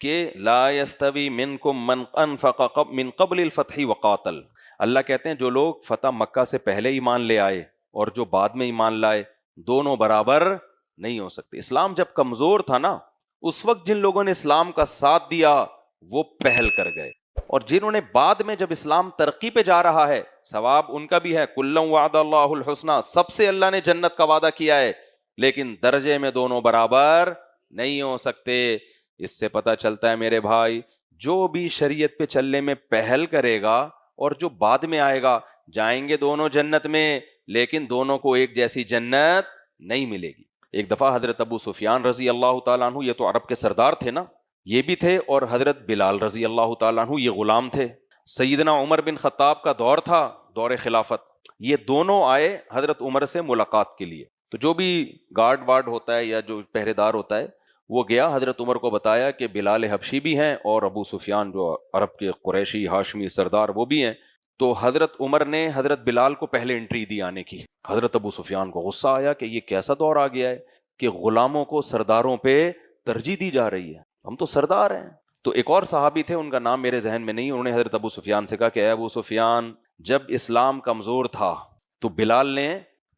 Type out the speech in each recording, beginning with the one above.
کہ لا یستوی منکم من انفق من قبل الفتح وقاتل، اللہ کہتے ہیں جو لوگ فتح مکہ سے پہلے ایمان لے آئے اور جو بعد میں ایمان لائے دونوں برابر نہیں ہو سکتے۔ اسلام جب کمزور تھا نا، اس وقت جن لوگوں نے اسلام کا ساتھ دیا وہ پہل کر گئے، اور جنہوں نے بعد میں جب اسلام ترقی پہ جا رہا ہے ثواب ان کا بھی ہے، کلا وعد اللہ الحسنی، سب سے اللہ نے جنت کا وعدہ کیا ہے، لیکن درجے میں دونوں برابر نہیں ہو سکتے۔ اس سے پتہ چلتا ہے میرے بھائی، جو بھی شریعت پہ چلنے میں پہل کرے گا اور جو بعد میں آئے گا، جائیں گے دونوں جنت میں، لیکن دونوں کو ایک جیسی جنت نہیں ملے گی۔ ایک دفعہ حضرت ابو سفیان رضی اللہ تعالیٰ عنہ، یہ تو عرب کے سردار تھے نا، یہ بھی تھے، اور حضرت بلال رضی اللہ تعالیٰ عنہ یہ غلام تھے۔ سیدنا عمر بن خطاب کا دور تھا، دور خلافت، یہ دونوں آئے حضرت عمر سے ملاقات کے لیے۔ تو جو بھی گارڈ وارڈ ہوتا ہے یا جو پہرے دار ہوتا ہے وہ گیا، حضرت عمر کو بتایا کہ بلال حبشی بھی ہیں اور ابو سفیان جو عرب کے قریشی ہاشمی سردار وہ بھی ہیں۔ تو حضرت عمر نے حضرت بلال کو پہلے انٹری دی آنے کی۔ حضرت ابو سفیان کو غصہ آیا کہ یہ کیسا دور آ گیا ہے کہ غلاموں کو سرداروں پہ ترجیح دی جا رہی ہے، ہم تو سردار ہیں۔ تو ایک اور صحابی تھے، ان کا نام میرے ذہن میں نہیں، انہوں نے حضرت ابو سفیان سے کہا کہ اے ابو سفیان، جب اسلام کمزور تھا تو بلال نے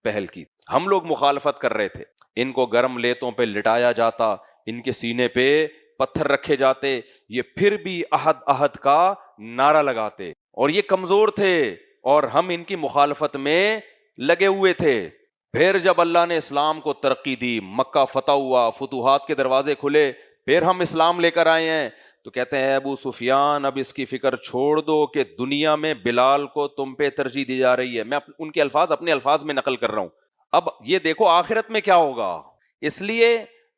پہل کی، ہم لوگ مخالفت کر رہے تھے، ان کو گرم لیتوں پہ لٹایا جاتا، ان کے سینے پہ پتھر رکھے جاتے، یہ پھر بھی احد احد کا نعرہ لگاتے، اور یہ کمزور تھے اور ہم ان کی مخالفت میں لگے ہوئے تھے۔ پھر جب اللہ نے اسلام کو ترقی دی، مکہ فتح ہوا، فتوحات کے دروازے کھلے، پھر ہم اسلام لے کر آئے ہیں، تو کہتے ہیں ابو سفیان اب اس کی فکر چھوڑ دو کہ دنیا میں بلال کو تم پہ ترجیح دی جا رہی ہے۔ میں ان کے الفاظ اپنے الفاظ میں نقل کر رہا ہوں، اب یہ دیکھو آخرت میں کیا ہوگا۔ اس لیے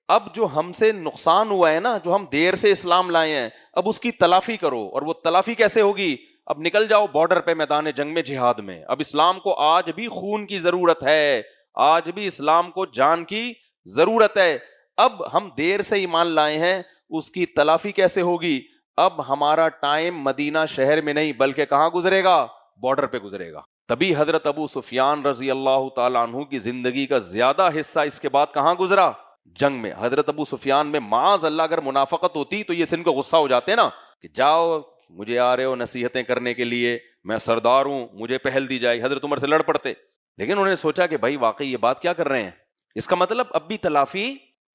اب جو ہم سے نقصان ہوا ہے نا، جو ہم دیر سے اسلام لائے ہیں، اب اس کی تلافی کرو، اور وہ تلافی کیسے ہوگی؟ اب نکل جاؤ بارڈر پہ، میدان جنگ میں، جہاد میں۔ اب اسلام کو آج بھی خون کی ضرورت ہے، آج بھی اسلام کو جان کی ضرورت ہے۔ اب ہم دیر سے ایمان لائے ہیں، اس کی تلافی کیسے ہوگی؟ اب ہمارا ٹائم مدینہ شہر میں نہیں بلکہ کہاں گزرے گا؟ بارڈر پہ گزرے گا۔ تبھی حضرت ابو سفیان رضی اللہ تعالیٰ عنہ کی زندگی کا زیادہ حصہ اس کے بعد کہاں گزرا؟ جنگ میں۔ حضرت ابو سفیان میں معاذ اللہ اگر منافقت ہوتی تو یہ سن کو غصہ ہو جاتے نا کہ جاؤ، مجھے آ رہے ہو نصیحتیں کرنے کے لیے، میں سردار ہوں، مجھے پہل دی جائے، حضرت عمر سے لڑ پڑتے۔ لیکن انہوں نے سوچا کہ بھائی واقعی یہ بات کیا کر رہے ہیں، اس کا مطلب اب بھی تلافی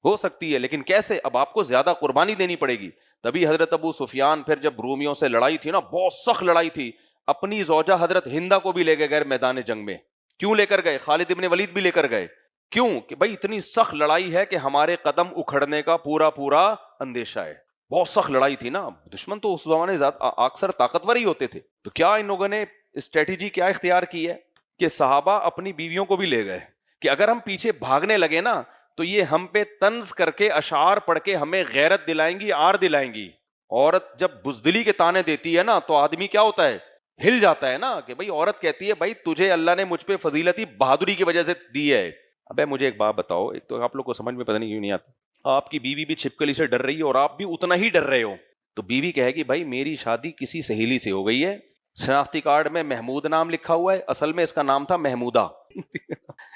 ہو سکتی ہے، لیکن کیسے؟ اب آپ کو زیادہ قربانی دینی پڑے گی۔ تبھی حضرت ابو سفیان پھر جب رومیوں سے لڑائی تھی نا، بہت سخت لڑائی تھی، اپنی زوجہ حضرت ہندہ کو بھی لے کے گئے میدان جنگ میں۔ کیوں لے کر گئے؟ خالد ابن ولید بھی لے کر گئے۔ کیوں؟ کہ بھائی اتنی سخت لڑائی ہے کہ ہمارے قدم اکھڑنے کا پورا اندیشہ ہے۔ بہت سخت لڑائی تھی نا، دشمن تو اس زمانے اکثر طاقتور ہی ہوتے تھے۔ تو کیا ان لوگوں نے اسٹریٹجی کیا اختیار کی ہے کہ صحابہ اپنی بیویوں کو بھی لے گئے کہ اگر ہم پیچھے بھاگنے لگے نا تو یہ ہم پہ طنز کر کے اشعار پڑھ کے ہمیں غیرت دلائیں گی، آر دلائیں گی۔ عورت جب بزدلی کے تانے دیتی ہے نا تو آدمی کیا ہوتا ہے؟ ہل جاتا ہے نا، کہ بھائی عورت کہتی ہے بھائی تجھے اللہ نے مجھ پہ فضیلتی بہادری کی وجہ سے دی ہے۔ ابے مجھے ایک بات بتاؤ، ایک تو آپ لوگ کو سمجھ میں پتہ نہیں کیوں نہیں آتا، آپ کی بیوی بھی چھپکلی سے ڈر رہی ہے اور آپ بھی اتنا ہی ڈر رہے ہو، تو بیوی کہے گی بھائی میری شادی کسی سہیلی سے ہو گئی ہے، شناختی کارڈ میں محمود نام لکھا ہوا ہے، اصل میں اس کا نام تھا محمودہ۔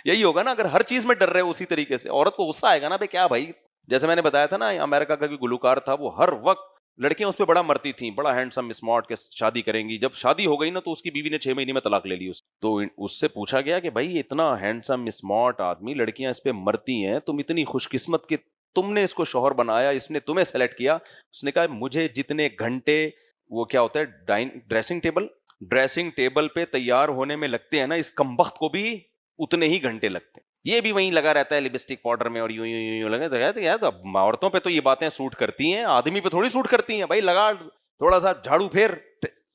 یہی ہوگا نا اگر ہر چیز میں ڈر رہے ہو اسی طریقے سے، عورت کو غصہ آئے گا نا بھائی کیا بھائی، جیسے میں نے بتایا تھا نا امریکہ کا کوئی گلوکار تھا، وہ ہر وقت لڑکیاں اس پہ بڑا مرتی تھیں، بڑا ہینڈسم اسمارٹ کے شادی کریں گی، جب شادی ہو گئی نا تو اس کی بیوی نے 6 مہینے میں طلاق لے لی۔ تو اس سے پوچھا گیا کہ بھائی اتنا ہینڈسم اسمارٹ آدمی، لڑکیاں اس پہ مرتی ہیں، تم اتنی خوش قسمت کہ تم نے اس کو شوہر بنایا، اس نے تمہیں سلیکٹ کیا۔ اس نے کہا مجھے جتنے گھنٹے وہ کیا ہوتا ہے ڈریسنگ ٹیبل پہ تیار ہونے میں لگتے ہیں نا، اس کمبخت کو بھی اتنے ہی گھنٹے لگتے ہیں۔ یہ بھی وہیں لگا رہتا ہے لپسٹک پاؤڈر میں اور یوں یوں یوں لگے، تو یار عورتوں پہ تو یہ باتیں سوٹ کرتی ہیں، آدمی پہ تھوڑی سوٹ کرتی ہیں۔ بھائی لگا تھوڑا سا جھاڑو پھیر،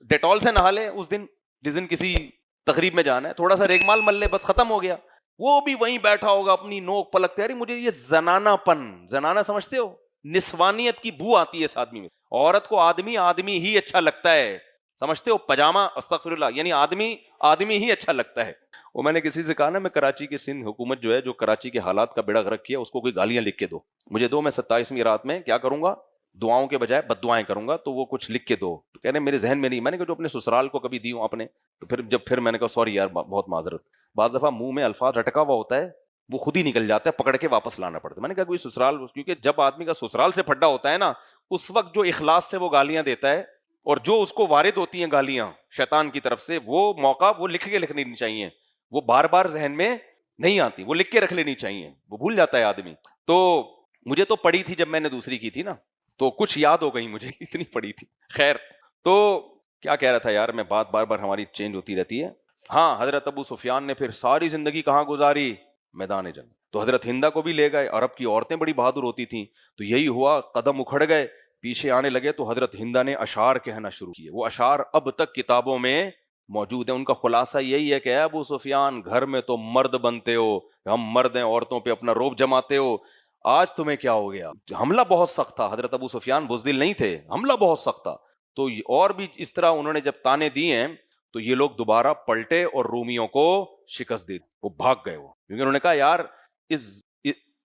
ڈیٹول سے نہا لے اس دن جس دن کسی تقریب میں جانا ہے، تھوڑا سا ریگمال مل لے، بس ختم ہو گیا۔ وہ بھی وہیں بیٹھا ہوگا اپنی نوک پلکتے، یار مجھے یہ زنانہ سمجھتے ہو، نسوانیت کی بو آتی ہے اس آدمی میں۔ عورت کو آدمی ہی اچھا لگتا ہے، سمجھتے ہو؟ پجامہ، استغفر اللہ، یعنی آدمی ہی اچھا لگتا ہے۔ وہ میں نے کسی سے کہا نا، میں کراچی کی سندھ حکومت جو ہے، جو کراچی کے حالات کا بیڑا غرق کیا، اس کو کوئی گالیاں لکھ کے دو، مجھے دو، میں 27ویں رات میں کیا کروں گا، دعاؤں کے بجائے بد دعائیں کروں گا، تو وہ کچھ لکھ کے دو۔ تو کہہ رہے میرے ذہن میں نہیں، میں نے کہا جو اپنے سسرال کو کبھی دی ہوں اپنے، تو پھر میں نے کہا سوری یار، بہت معذرت۔ بعض دفعہ منہ میں الفاظ اٹکا ہوا ہوتا ہے، وہ خود ہی نکل جاتا ہے، پکڑ کے واپس لانا پڑتا ہے۔ میں نے کہا کوئی سسرال، کیونکہ جب آدمی کا سسرال سے پھڈا ہوتا ہے نا، اس وقت جو اخلاص سے وہ گالیاں دیتا ہے اور جو اس کو وارد ہوتی ہیں گالیاں شیطان کی طرف سے، وہ موقع وہ لکھ کے لکھنی نہیں چاہیے، وہ بار بار ذہن میں نہیں آتی، وہ لکھ کے رکھ لینی چاہیے، وہ بھول جاتا ہے آدمی۔ تو مجھے تو پڑی تھی جب میں نے دوسری کی تھی نا، تو کچھ یاد ہو گئی مجھے، اتنی پڑی تھی۔ خیر، تو کیا کہہ رہا تھا یار میں، بات بار بار ہماری چینج ہوتی رہتی ہے۔ ہاں، حضرت ابو سفیان نے پھر ساری زندگی کہاں گزاری؟ میدان جنگ۔ تو حضرت ہندہ کو بھی لے گئے، عرب کی عورتیں بڑی بہادر ہوتی تھیں، تو یہی ہوا، قدم اکھڑ گئے، پیچھے آنے لگے تو حضرت ہندہ نے اشعار کہنا شروع کیے۔ وہ اشعار اب تک کتابوں میں موجود ہیں۔ ان کا خلاصہ یہی ہے کہ اے ابو سفیان، گھر میں تو مرد بنتے ہو، ہم مرد ہیں، عورتوں پہ اپنا رعب جماتے ہو، آج تمہیں کیا ہو گیا؟ حملہ بہت سخت تھا، حضرت ابو سفیان بزدل نہیں تھے، حملہ بہت سخت تھا۔ تو اور بھی اس طرح انہوں نے جب تانے دیے ہیں تو یہ لوگ دوبارہ پلٹے اور رومیوں کو شکست دی، وہ بھاگ گئے، وہ کیونکہ انہوں نے کہا یار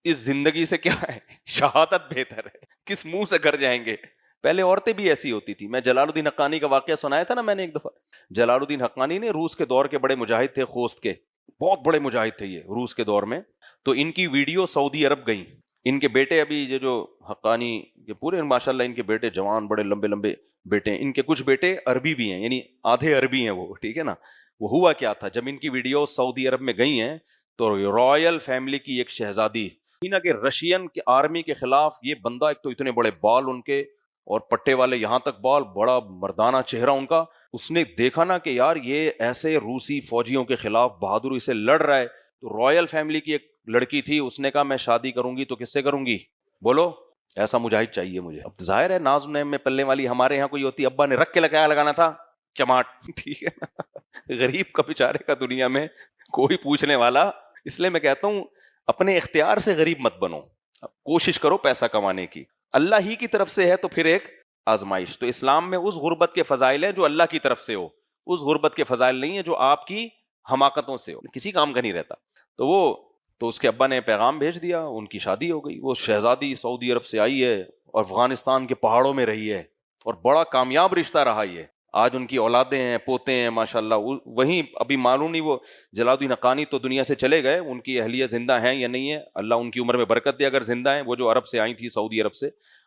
اس زندگی سے کیا ہے، شہادت بہتر ہے، کس منہ سے گھر جائیں گے۔ پہلے عورتیں بھی ایسی ہوتی تھی، میں جلال الدین حقانی کا واقعہ سنایا تھا نا میں نے ایک دفعہ۔ جلال الدین حقانی نے روس کے دور کے بڑے مجاہد تھے، خوست کے بہت بڑے مجاہد تھے یہ روس کے دور میں، تو ان کی ویڈیو سعودی عرب گئیں۔ ان کے بیٹے ابھی یہ جو حقانی کے پورے ماشاءاللہ ان کے بیٹے جوان بڑے لمبے لمبے بیٹے ہیں، ان کے کچھ بیٹے عربی بھی ہیں، یعنی آدھے عربی ہیں وہ، ٹھیک ہے نا۔ وہ ہوا کیا تھا، جب ان کی ویڈیو سعودی عرب میں گئی ہیں تو رائل فیملی کی ایک شہزادی کہ رشین کے آرمی کے خلاف، یہ بندہ ایک تو اتنے بڑے بال ان کے اور پٹے والے یہاں تک بال، بڑا مردانہ چہرہ ان کا، اس نے دیکھا نا کہ یار یہ ایسے روسی فوجیوں کے خلاف بہادری سے لڑ رہا ہے، تو رائل فیملی کی ایک لڑکی تھی، اس نے کہا میں شادی کروں گی تو کس سے کروں گی؟ بولو، ایسا مجاہد چاہیے مجھے۔ اب ظاہر ہے ناز نعیم میں پلنے والی ہمارے یہاں کوئی ہوتی، ابا نے رکھ کے لگانا تھا چماٹ، ٹھیک ہے نا، غریب کا بیچارے کا دنیا میں کوئی پوچھنے والا۔ اس لیے میں کہتا ہوں اپنے اختیار سے غریب مت بنو، کوشش کرو پیسہ کمانے کی، اللہ ہی کی طرف سے ہے تو پھر ایک آزمائش۔ تو اسلام میں اس غربت کے فضائل ہیں جو اللہ کی طرف سے ہو، اس غربت کے فضائل نہیں ہے جو آپ کی حماقتوں سے ہو، کسی کام کا نہیں رہتا۔ تو اس کے ابا نے پیغام بھیج دیا، ان کی شادی ہو گئی۔ وہ شہزادی سعودی عرب سے آئی ہے اور افغانستان کے پہاڑوں میں رہی ہے، اور بڑا کامیاب رشتہ رہا یہ، آج ان کی اولادیں ہیں، پوتے ہیں ماشاءاللہ۔ وہیں ابھی معلوم نہیں وہ جلال الدین حقانی تو دنیا سے چلے گئے، ان کی اہلیہ زندہ ہیں یا نہیں ہے، اللہ ان کی عمر میں برکت دے اگر زندہ ہیں، وہ جو عرب سے آئی تھی سعودی عرب سے،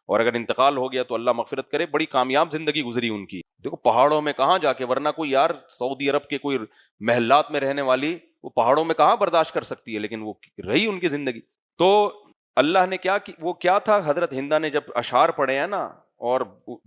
اور اگر انتقال ہو گیا تو اللہ مغفرت کرے، بڑی کامیاب زندگی گزری ان کی۔ دیکھو پہاڑوں میں کہاں جا کے، ورنہ کوئی یار سعودی عرب کے کوئی محلات میں رہنے والی وہ پہاڑوں میں کہاں برداشت کر سکتی ہے، لیکن وہ رہی ان کی زندگی۔ تو اللہ نے کیا کہ وہ کیا تھا، حضرت ہندہ نے جب اشعار پڑھے ہیں نا، اور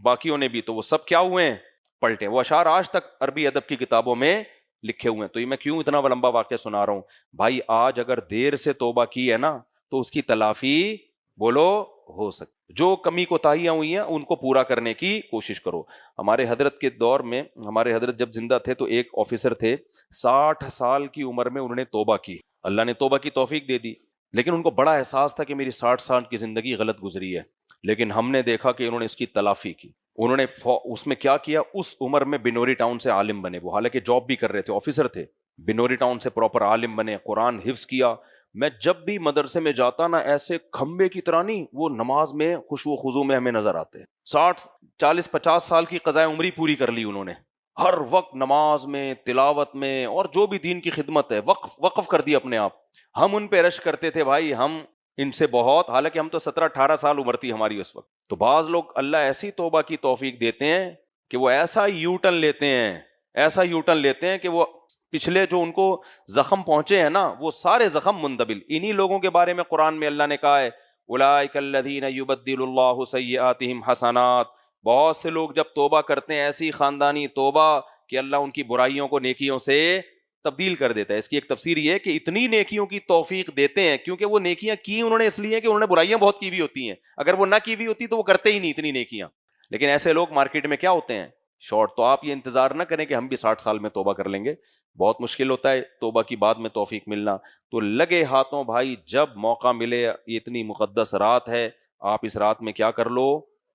باقیوں نے بھی، تو وہ سب کیا ہوئے ہیں، پلٹے۔ وہ اشعار آج تک عربی ادب کی کتابوں میں لکھے ہوئے ہیں۔ تو یہ میں کیوں اتنا لمبا واقعہ سنا رہا ہوں بھائی، آج اگر دیر سے توبہ کی ہے نا تو اس کی تلافی بولو ہو سکتی، جو کمی کوتاہیاں ہوئی ہیں ان کو پورا کرنے کی کوشش کرو۔ ہمارے حضرت کے دور میں، ہمارے حضرت جب زندہ تھے تو ایک آفیسر تھے، 60 سال کی عمر میں انہوں نے توبہ کی، اللہ نے توبہ کی توفیق دے دی، لیکن ان کو بڑا احساس تھا کہ میری 60 سال کی زندگی غلط گزری ہے، لیکن ہم نے دیکھا کہ انہوں نے اس کی تلافی کی۔ انہوں نے اس میں کیا کیا، اس عمر میں بنوری ٹاؤن سے عالم بنے، وہ حالانکہ جاب بھی کر رہے تھے، آفیسر تھے، بنوری ٹاؤن سے پراپر عالم بنے، قرآن حفظ کیا۔ میں جب بھی مدرسے میں جاتا نا، ایسے کھمبے کی طرح نہیں، وہ نماز میں خشوع و خضوع میں ہمیں نظر آتے ہیں۔ 60 40 50 سال کی قضائے عمری پوری کر لی انہوں نے، ہر وقت نماز میں، تلاوت میں، اور جو بھی دین کی خدمت ہے وقف کر دی اپنے آپ۔ ہم ان پہ رش کرتے تھے بھائی، ہم ان سے بہت، حالانکہ ہم تو 17 18 سال عمر تھی ہماری اس وقت۔ تو بعض لوگ اللہ ایسی توبہ کی توفیق دیتے ہیں کہ وہ ایسا یو ٹرن لیتے ہیں، ایسا یو ٹرن لیتے ہیں کہ وہ پچھلے جو ان کو زخم پہنچے ہیں نا، وہ سارے زخم مندبل۔ انہی لوگوں کے بارے میں قرآن میں اللہ نے کہا ہے اولئک الذین یبدل اللہ سیئاتہم حسنات۔ بہت سے لوگ جب توبہ کرتے ہیں، ایسی خاندانی توبہ کہ اللہ ان کی برائیوں کو نیکیوں سے تبدیل کر دیتا ہے۔ اس کی ایک تفسیر یہ ہے کہ اتنی نیکیوں کی توفیق دیتے ہیں، کیونکہ وہ نیکیاں کی انہوں نے اس لیے کہ انہوں نے برائیاں بہت کی ہوئی ہوتی ہیں، اگر وہ نہ کی ہوئی ہوتی تو وہ کرتے ہی نہیں اتنی نیکیاں۔ لیکن ایسے لوگ مارکیٹ میں کیا ہوتے ہیں، شارٹ۔ تو آپ یہ انتظار نہ کریں کہ ہم بھی 60 سال میں توبہ کر لیں گے، بہت مشکل ہوتا ہے توبہ کی بعد میں توفیق ملنا۔ تو لگے ہاتھوں بھائی، جب موقع ملے، یہ اتنی مقدس رات ہے، آپ اس رات میں کیا کر لو،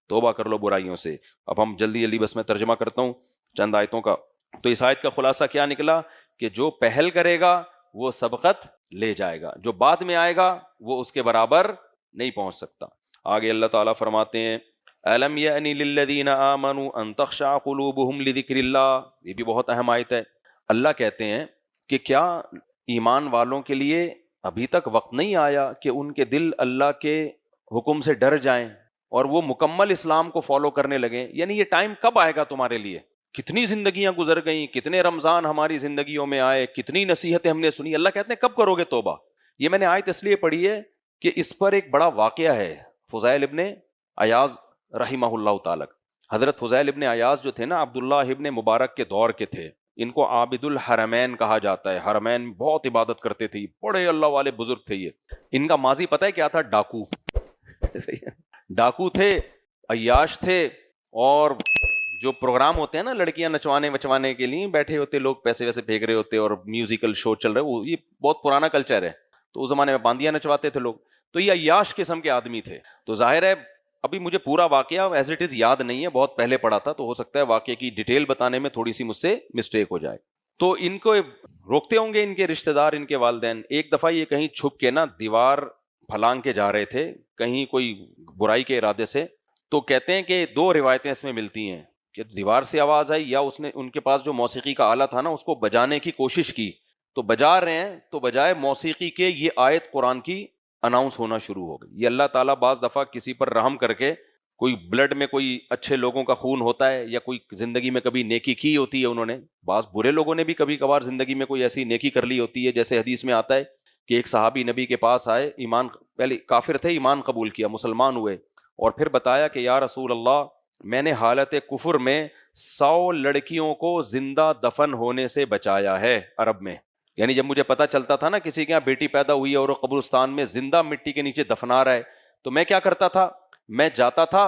توبہ کر لو برائیوں سے۔ اب ہم جلدی بس میں ترجمہ کرتا ہوں چند آیتوں کا۔ تو اس آیت کا خلاصہ کیا نکلا کہ جو پہل کرے گا وہ سبقت لے جائے گا، جو بعد میں آئے گا وہ اس کے برابر نہیں پہنچ سکتا۔ آگے اللہ تعالیٰ فرماتے ہیں أَلَمْ يَأْنِ لِلَّذِينَ آمَنُوا أَن تَخْشَعَ قُلُوبُهُمْ لِذِكْرِ اللَّهِ، یہ بھی بہت اہم آیت ہے۔ اللہ کہتے ہیں کہ کیا ایمان والوں کے لیے ابھی تک وقت نہیں آیا کہ ان کے دل اللہ کے حکم سے ڈر جائیں، اور وہ مکمل اسلام کو فالو کرنے لگے. یعنی یہ ٹائم کب آئے گا تمہارے لیے؟ کتنی زندگیاں گزر گئیں, کتنے رمضان ہماری زندگیوں میں آئے, کتنی نصیحتیں ہم نے سنی. اللہ کہتے ہیں کب کرو گے توبہ؟ یہ میں نے آیت اس لیے پڑھی ہے کہ اس پر ایک بڑا واقعہ ہے. فضیل ابن عیاض رحمہ اللہ تعالی, حضرت فضیل ابن عیاض جو تھے نا, عبداللہ ابن مبارک کے دور کے تھے. ان کو عابد الحرمین کہا جاتا ہے. حرمین بہت عبادت کرتے تھے, بڑے اللہ والے بزرگ تھے یہ. ان کا ماضی پتہ ہے کیا تھا؟ ڈاکو. ڈاکو تھے, عیاش تھے, اور جو پروگرام ہوتے ہیں نا لڑکیاں نچوانے وچوانے کے لیے بیٹھے ہوتے لوگ, پیسے ویسے پھینک رہے ہوتے اور میوزیکل شو چل رہے, وہ یہ بہت پرانا کلچر ہے. تو اس زمانے میں باندیاں نچواتے تھے لوگ. تو یہ عیاش قسم کے آدمی تھے. تو ظاہر ہے ابھی مجھے پورا واقعہ ایز اٹ از یاد نہیں ہے, بہت پہلے پڑھا تھا, تو ہو سکتا ہے واقعے کی ڈیٹیل بتانے میں تھوڑی سی مجھ سے مسٹیک ہو جائے. تو ان کو روکتے ہوں گے ان کے رشتہ دار, ان کے والدین. ایک دفعہ یہ کہیں چھپ کے نا دیوار پھلانگ کے جا رہے تھے کہیں کوئی برائی کے ارادے سے. تو کہتے ہیں کہ دو روایتیں اس میں ملتی ہیں کہ دیوار سے آواز آئی, یا اس نے ان کے پاس جو موسیقی کا آلہ تھا نا اس کو بجانے کی کوشش کی. تو بجا رہے ہیں تو بجائے موسیقی کے یہ آیت قرآن کی اناؤنس ہونا شروع ہو گئی. یہ اللہ تعالیٰ بعض دفعہ کسی پر رحم کر کے, کوئی بلڈ میں کوئی اچھے لوگوں کا خون ہوتا ہے, یا کوئی زندگی میں کبھی نیکی کی ہوتی ہے انہوں نے, بعض برے لوگوں نے بھی کبھی کبھار زندگی میں کوئی ایسی نیکی کر لی ہوتی ہے. جیسے حدیث میں آتا ہے کہ ایک صحابی نبی کے پاس آئے, ایمان پہلے کافر تھے, ایمان قبول کیا, مسلمان ہوئے, اور پھر بتایا کہ یا رسول اللہ, میں نے حالت کفر میں 100 لڑکیوں کو زندہ دفن ہونے سے بچایا ہے عرب میں. یعنی جب مجھے پتا چلتا تھا نا کسی کے یہاں بیٹی پیدا ہوئی ہے اور وہ قبرستان میں زندہ مٹی کے نیچے دفنا رہا ہے, تو میں کیا کرتا تھا, میں جاتا تھا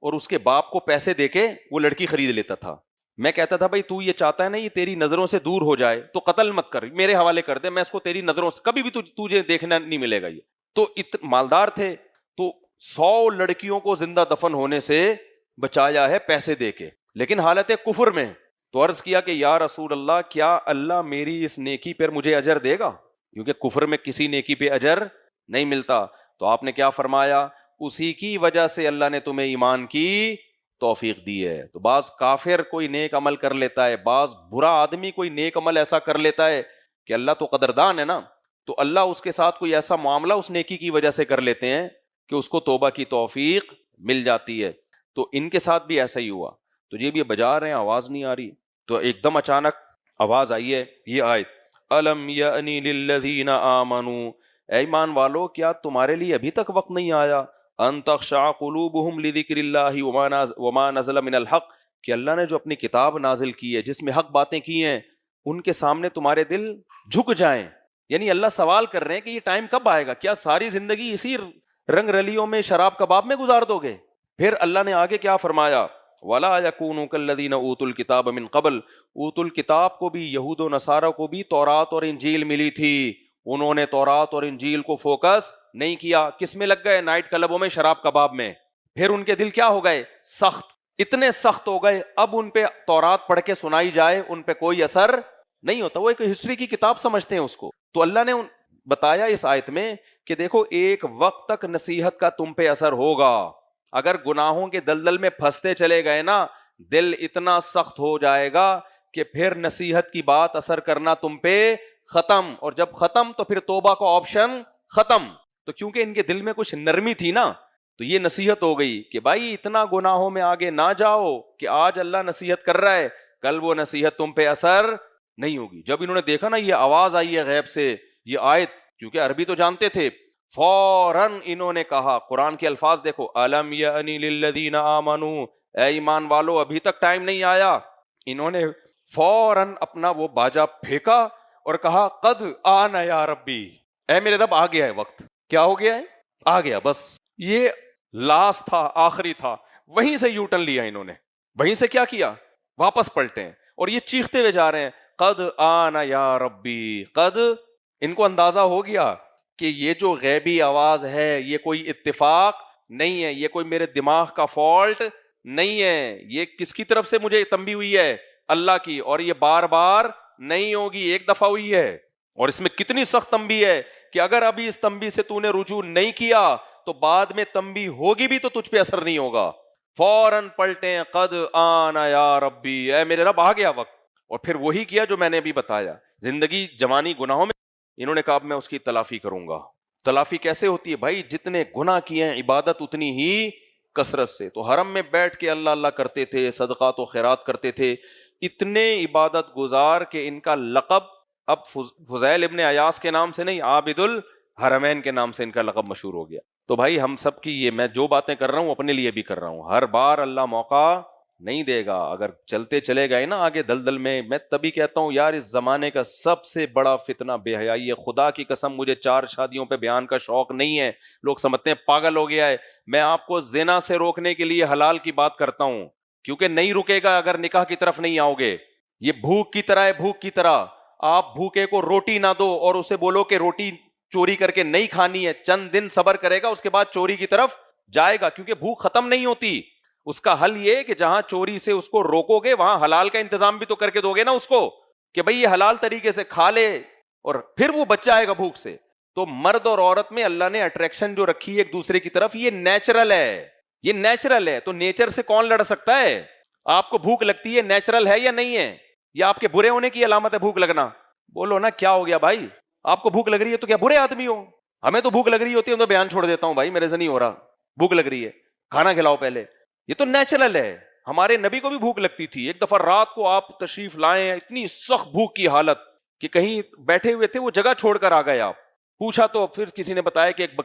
اور اس کے باپ کو پیسے دے کے وہ لڑکی خرید لیتا تھا. میں کہتا تھا بھائی تو یہ چاہتا ہے نا یہ تیری نظروں سے دور ہو جائے تو قتل مت کر, میرے حوالے کر دے, میں اس کو تیری نظروں سے کبھی بھی تجھے دیکھنا نہیں ملے گا. یہ تو مالدار تھے, تو 100 لڑکیوں کو زندہ دفن ہونے سے بچایا ہے پیسے دے کے, لیکن حالت کفر میں. تو عرض کیا کہ یا رسول اللہ, کیا اللہ میری اس نیکی پر مجھے اجر دے گا؟ کیونکہ کفر میں کسی نیکی پہ اجر نہیں ملتا. تو آپ نے کیا فرمایا, اسی کی وجہ سے اللہ نے تمہیں ایمان کی توفیق دی ہے. تو بعض کافر کوئی نیک عمل کر لیتا ہے, بعض برا آدمی کوئی نیک عمل ایسا کر لیتا ہے کہ اللہ تو قدردان ہے نا, تو اللہ اس کے ساتھ کوئی ایسا معاملہ اس نیکی کی وجہ سے کر لیتے ہیں کہ اس کو توبہ کی توفیق مل جاتی ہے. تو ان کے ساتھ بھی ایسا ہی ہوا. تو یہ بھی بجا رہے ہیں, آواز نہیں آ رہی, تو ایک دم اچانک آواز آئی ہے یہ آیت, الم یعنی للذین آمنوا, اے ایمان والو کیا تمہارے لیے ابھی تک وقت نہیں آیا, ان تخشع قلوبہم لذکر اللہ وما نزل من الحق, کہ اللہ نے جو اپنی کتاب نازل کی ہے جس میں حق باتیں کی ہیں ان کے سامنے تمہارے دل جھک جائیں. یعنی اللہ سوال کر رہے ہیں کہ یہ ٹائم کب آئے گا, کیا ساری زندگی اسی رنگ رلیوں میں شراب کباب میں گزار دو گے؟ پھر اللہ نے آگے کیا فرمایا, وَلَا يَكُونُوا كَالَّذِينَ أُوتُوا الْكِتَابَ مِن قَبْلُ, اوتوا الکتاب کو بھی, یہود و نصارہ کو بھی تورات اور انجیل ملی تھی, انہوں نے تورات اور انجیل کو فوکس نہیں کیا, کس میں لگ گئے؟ نائٹ کلبوں میں, شراب کباب میں. پھر ان کے دل کیا ہو گئے؟ سخت, اتنے سخت ہو گئے اب ان پہ تورات پڑھ کے سنائی جائے ان پہ کوئی اثر نہیں ہوتا, وہ ایک ہسٹری کی کتاب سمجھتے ہیں اس کو. تو اللہ نے بتایا اس آیت میں کہ دیکھو ایک وقت تک نصیحت کا تم پہ اثر ہوگا, اگر گناہوں کے دلدل میں پھنستے چلے گئے نا, دل اتنا سخت ہو جائے گا کہ پھر نصیحت کی بات اثر کرنا تم پہ ختم, اور جب ختم تو پھر توبہ کا آپشن ختم. تو کیونکہ ان کے دل میں کچھ نرمی تھی نا, تو یہ نصیحت ہو گئی کہ بھائی اتنا گناہوں میں آگے نہ جاؤ کہ آج اللہ نصیحت کر رہا ہے, کل وہ نصیحت تم پہ اثر نہیں ہوگی. جب انہوں نے دیکھا نا یہ آواز آئی ہے غیب سے, یہ آیت, کیونکہ عربی تو جانتے تھے, فوراً انہوں نے کہا, قرآن کے الفاظ دیکھو, الم یعنی للذین آمنوا, اے ایمان والو ابھی تک ٹائم نہیں آیا. انہوں نے فوراً اپنا وہ باجا پھینکا اور کہا, قد آن یا ربی, اے میرے رب آ گیا ہے وقت. کیا ہو گیا ہے؟ آ گیا. بس یہ لاسٹ تھا, آخری تھا. وہیں سے یو ٹرن لیا انہوں نے, وہیں سے کیا کیا, واپس پلٹے ہیں, اور یہ چیختے ہوئے جا رہے ہیں, قد آن یا ربی. قد, ان کو اندازہ ہو گیا کہ یہ جو غیبی آواز ہے یہ کوئی اتفاق نہیں ہے, یہ کوئی میرے دماغ کا فالٹ نہیں ہے, یہ کس کی طرف سے مجھے تنبیہ ہوئی ہے؟ اللہ کی, اور یہ بار بار نہیں ہوگی, ایک دفعہ ہوئی ہے. اور اس میں کتنی سخت تنبیہ ہے کہ اگر ابھی اس تنبیہ سے تو نے رجوع نہیں کیا تو بعد میں تنبیہ ہوگی بھی تو تجھ پہ اثر نہیں ہوگا. فوراً پلٹیں, قد آن یا ربی, اے میرے رب آ گیا وقت. اور پھر وہی کیا جو میں نے ابھی بتایا, زندگی جوانی گناہوں میں, انہوں نے کہا میں اس کی تلافی کروں گا. تلافی کیسے ہوتی ہے بھائی؟ جتنے گناہ کیے ہیں عبادت اتنی ہی کثرت سے. تو حرم میں بیٹھ کے اللہ اللہ کرتے تھے, صدقات و خیرات کرتے تھے, اتنے عبادت گزار کہ ان کا لقب اب فضیل ابن عیاض کے نام سے نہیں, عابد الحرمین کے نام سے ان کا لقب مشہور ہو گیا. تو بھائی ہم سب کی یہ, میں جو باتیں کر رہا ہوں اپنے لیے بھی کر رہا ہوں, ہر بار اللہ موقع نہیں دے گا. اگر چلتے چلے گئے نا آگے دلدل میں تبھی کہتا ہوں یار اس زمانے کا سب سے بڑا فتنہ بے حیائی ہے. خدا کی قسم مجھے 4 شادیوں پہ بیان کا شوق نہیں ہے, لوگ سمجھتے ہیں پاگل ہو گیا ہے. میں آپ کو زنا سے روکنے کے لیے حلال کی بات کرتا ہوں, کیونکہ نہیں رکے گا اگر نکاح کی طرف نہیں آؤ گے. یہ بھوک کی طرح ہے, بھوک کی طرح. آپ بھوکے کو روٹی نہ دو اور اسے بولو کہ روٹی چوری کر کے نہیں کھانی ہے, چند دن صبر کرے گا, اس کے بعد چوری کی طرف جائے گا, کیونکہ بھوک ختم نہیں ہوتی. اس کا حل یہ کہ جہاں چوری سے اس کو روکو گے وہاں حلال کا انتظام بھی تو کر کے دو گے نا اس کو, کہ بھئی یہ حلال طریقے سے کھا لے, اور پھر وہ بچ جائے گا بھوک سے. تو مرد اور عورت میں اللہ نے اٹریکشن جو رکھی ہے ایک دوسرے کی طرف, یہ نیچرل ہے, یہ نیچرل ہے. تو نیچر سے کون لڑ سکتا ہے؟ آپ کو بھوک لگتی ہے, نیچرل ہے یا نہیں ہے؟ یا آپ کے برے ہونے کی علامت ہے بھوک لگنا؟ بولو نا کیا ہو گیا بھائی, آپ کو بھوک لگ رہی ہے تو کیا برے آدمی ہو؟ ہمیں تو بھوک لگ رہی ہوتی ہے تو بیان چھوڑ دیتا ہوں بھائی میرے سے نہیں ہو رہا, بھوک لگ رہی ہے کھانا کھلاؤ پہلے. یہ تو نیچرل ہے. ہمارے نبی کو بھی بھوک لگتی تھی. ایک دفعہ رات کو آپ تشریف لائے, اتنی سخت بھوک کی حالت کہ کہیں بیٹھے ہوئے تھے, وہ جگہ چھوڑ کر آ گئے. آپ پوچھا تو پھر کسی نے بتایا کہ ایک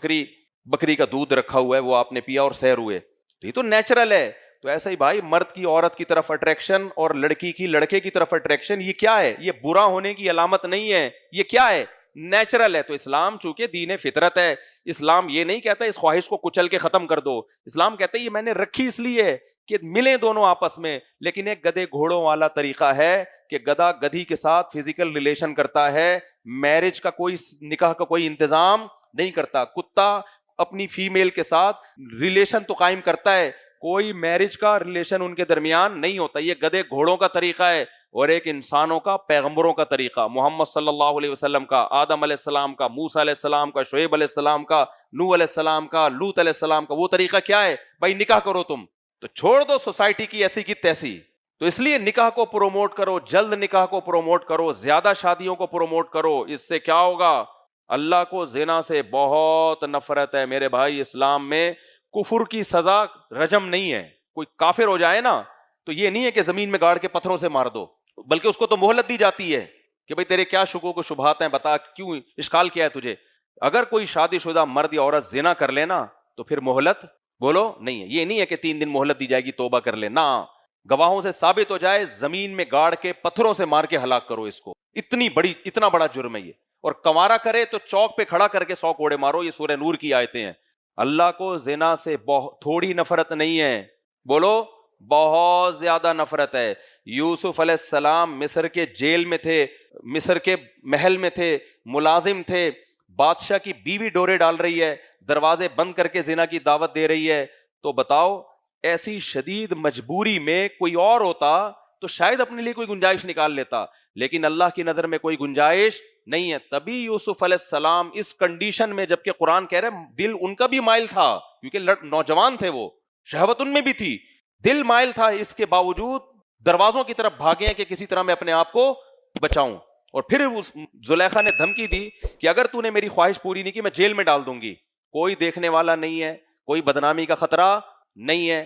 بکری کا دودھ رکھا ہوا ہے, وہ آپ نے پیا اور سیر ہوئے. یہ تو نیچرل ہے. تو ایسا ہی بھائی مرد کی عورت کی طرف اٹریکشن اور لڑکی کی لڑکے کی طرف اٹریکشن, یہ کیا ہے؟ یہ برا ہونے کی علامت نہیں ہے, یہ کیا ہے؟ نیچرل ہے. تو اسلام چونکہ دین فطرت ہے, اسلام یہ نہیں کہتا اس خواہش کو کچل کے ختم کر دو. اسلام کہتا ہے یہ میں نے رکھی اس لیے کہ ملیں دونوں آپس میں, لیکن ایک گدھے گھوڑوں والا طریقہ ہے کہ گدھا گدھی کے ساتھ فزیکل ریلیشن کرتا ہے, میرج کا کوئی نکاح کا کوئی انتظام نہیں کرتا. کتا اپنی فیمیل کے ساتھ ریلیشن تو قائم کرتا ہے, کوئی میرج کا ریلیشن ان کے درمیان نہیں ہوتا. یہ گدھے گھوڑوں کا طریقہ ہے, اور ایک انسانوں کا, پیغمبروں کا طریقہ, محمد صلی اللہ علیہ وسلم کا, آدم علیہ السلام کا, موسیٰ علیہ السلام کا, شعیب علیہ السلام کا, نوح علیہ السلام کا, لوط علیہ السلام کا. وہ طریقہ کیا ہے بھائی؟ نکاح کرو تم, تو چھوڑ دو سوسائٹی کی ایسی کی تیسی. تو اس لیے نکاح کو پروموٹ کرو, جلد نکاح کو پروموٹ کرو, زیادہ شادیوں کو پروموٹ کرو. اس سے کیا ہوگا؟ اللہ کو زنا سے بہت نفرت ہے میرے بھائی. اسلام میں کفر کی سزا رجم نہیں ہے. کوئی کافر ہو جائے نا تو یہ نہیں ہے کہ زمین میں گاڑ کے پتھروں سے مار دو, بلکہ اس کو تو مہلت دی جاتی ہے کہ بھئی تیرے کیا شکوک و شبہات ہیں, بتا کیوں اشکال کیا ہے تجھے. اگر کوئی شادی شدہ مرد یا عورت زنا کر لینا تو پھر مہلت بولو نہیں ہے. یہ نہیں ہے کہ 3 دن مہلت دی جائے گی توبہ کر لے, نہ, گواہوں سے ثابت ہو جائے, زمین میں گاڑ کے پتھروں سے مار کے ہلاک کرو اس کو. اتنا بڑا جرم ہے یہ. اور کنوارا کرے تو چوک پہ کھڑا کر کے 100 کوڑے مارو. یہ سورہ نور کی آیتیں ہیں. اللہ کو زنا سے تھوڑی نفرت نہیں ہے, بولو بہت زیادہ نفرت ہے. یوسف علیہ السلام مصر کے جیل میں تھے, مصر کے محل میں تھے, ملازم تھے, بادشاہ کی بیوی ڈورے ڈال رہی ہے, دروازے بند کر کے زنا کی دعوت دے رہی ہے. تو بتاؤ ایسی شدید مجبوری میں کوئی اور ہوتا تو شاید اپنے لیے کوئی گنجائش نکال لیتا, لیکن اللہ کی نظر میں کوئی گنجائش نہیں ہے. تبھی یوسف علیہ السلام اس کنڈیشن میں, جبکہ قرآن کہہ رہے دل ان کا بھی مائل تھا, کیونکہ نوجوان تھے, وہ شہوت ان میں بھی تھی, دل مائل تھا, اس کے باوجود دروازوں کی طرف بھاگے کہ کسی طرح میں اپنے آپ کو بچاؤں. اور پھر اس زلیخا نے دھمکی دی کہ اگر تو نے میری خواہش پوری نہیں کی میں جیل میں ڈال دوں گی. کوئی دیکھنے والا نہیں ہے, کوئی بدنامی کا خطرہ نہیں ہے,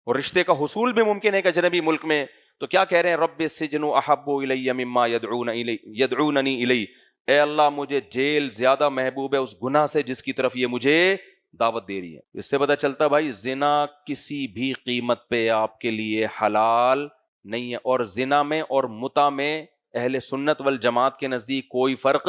اور رشتے کا حصول بھی ممکن ہے کہ اجنبی ملک میں. تو کیا کہہ رہے ہیں؟ رب السجن احب الی مما یدعوننی الی, اے اللہ مجھے جیل زیادہ محبوب ہے اس گناہ سے جس کی طرف یہ مجھے دعوت دے رہی ہے. اس سے پتہ چلتا بھائی زنا کسی بھی قیمت پہ آپ کے لیے حلال نہیں ہے. اور زنا میں اور متع میں اہل سنت والجماعت کے نزدیک کوئی فرق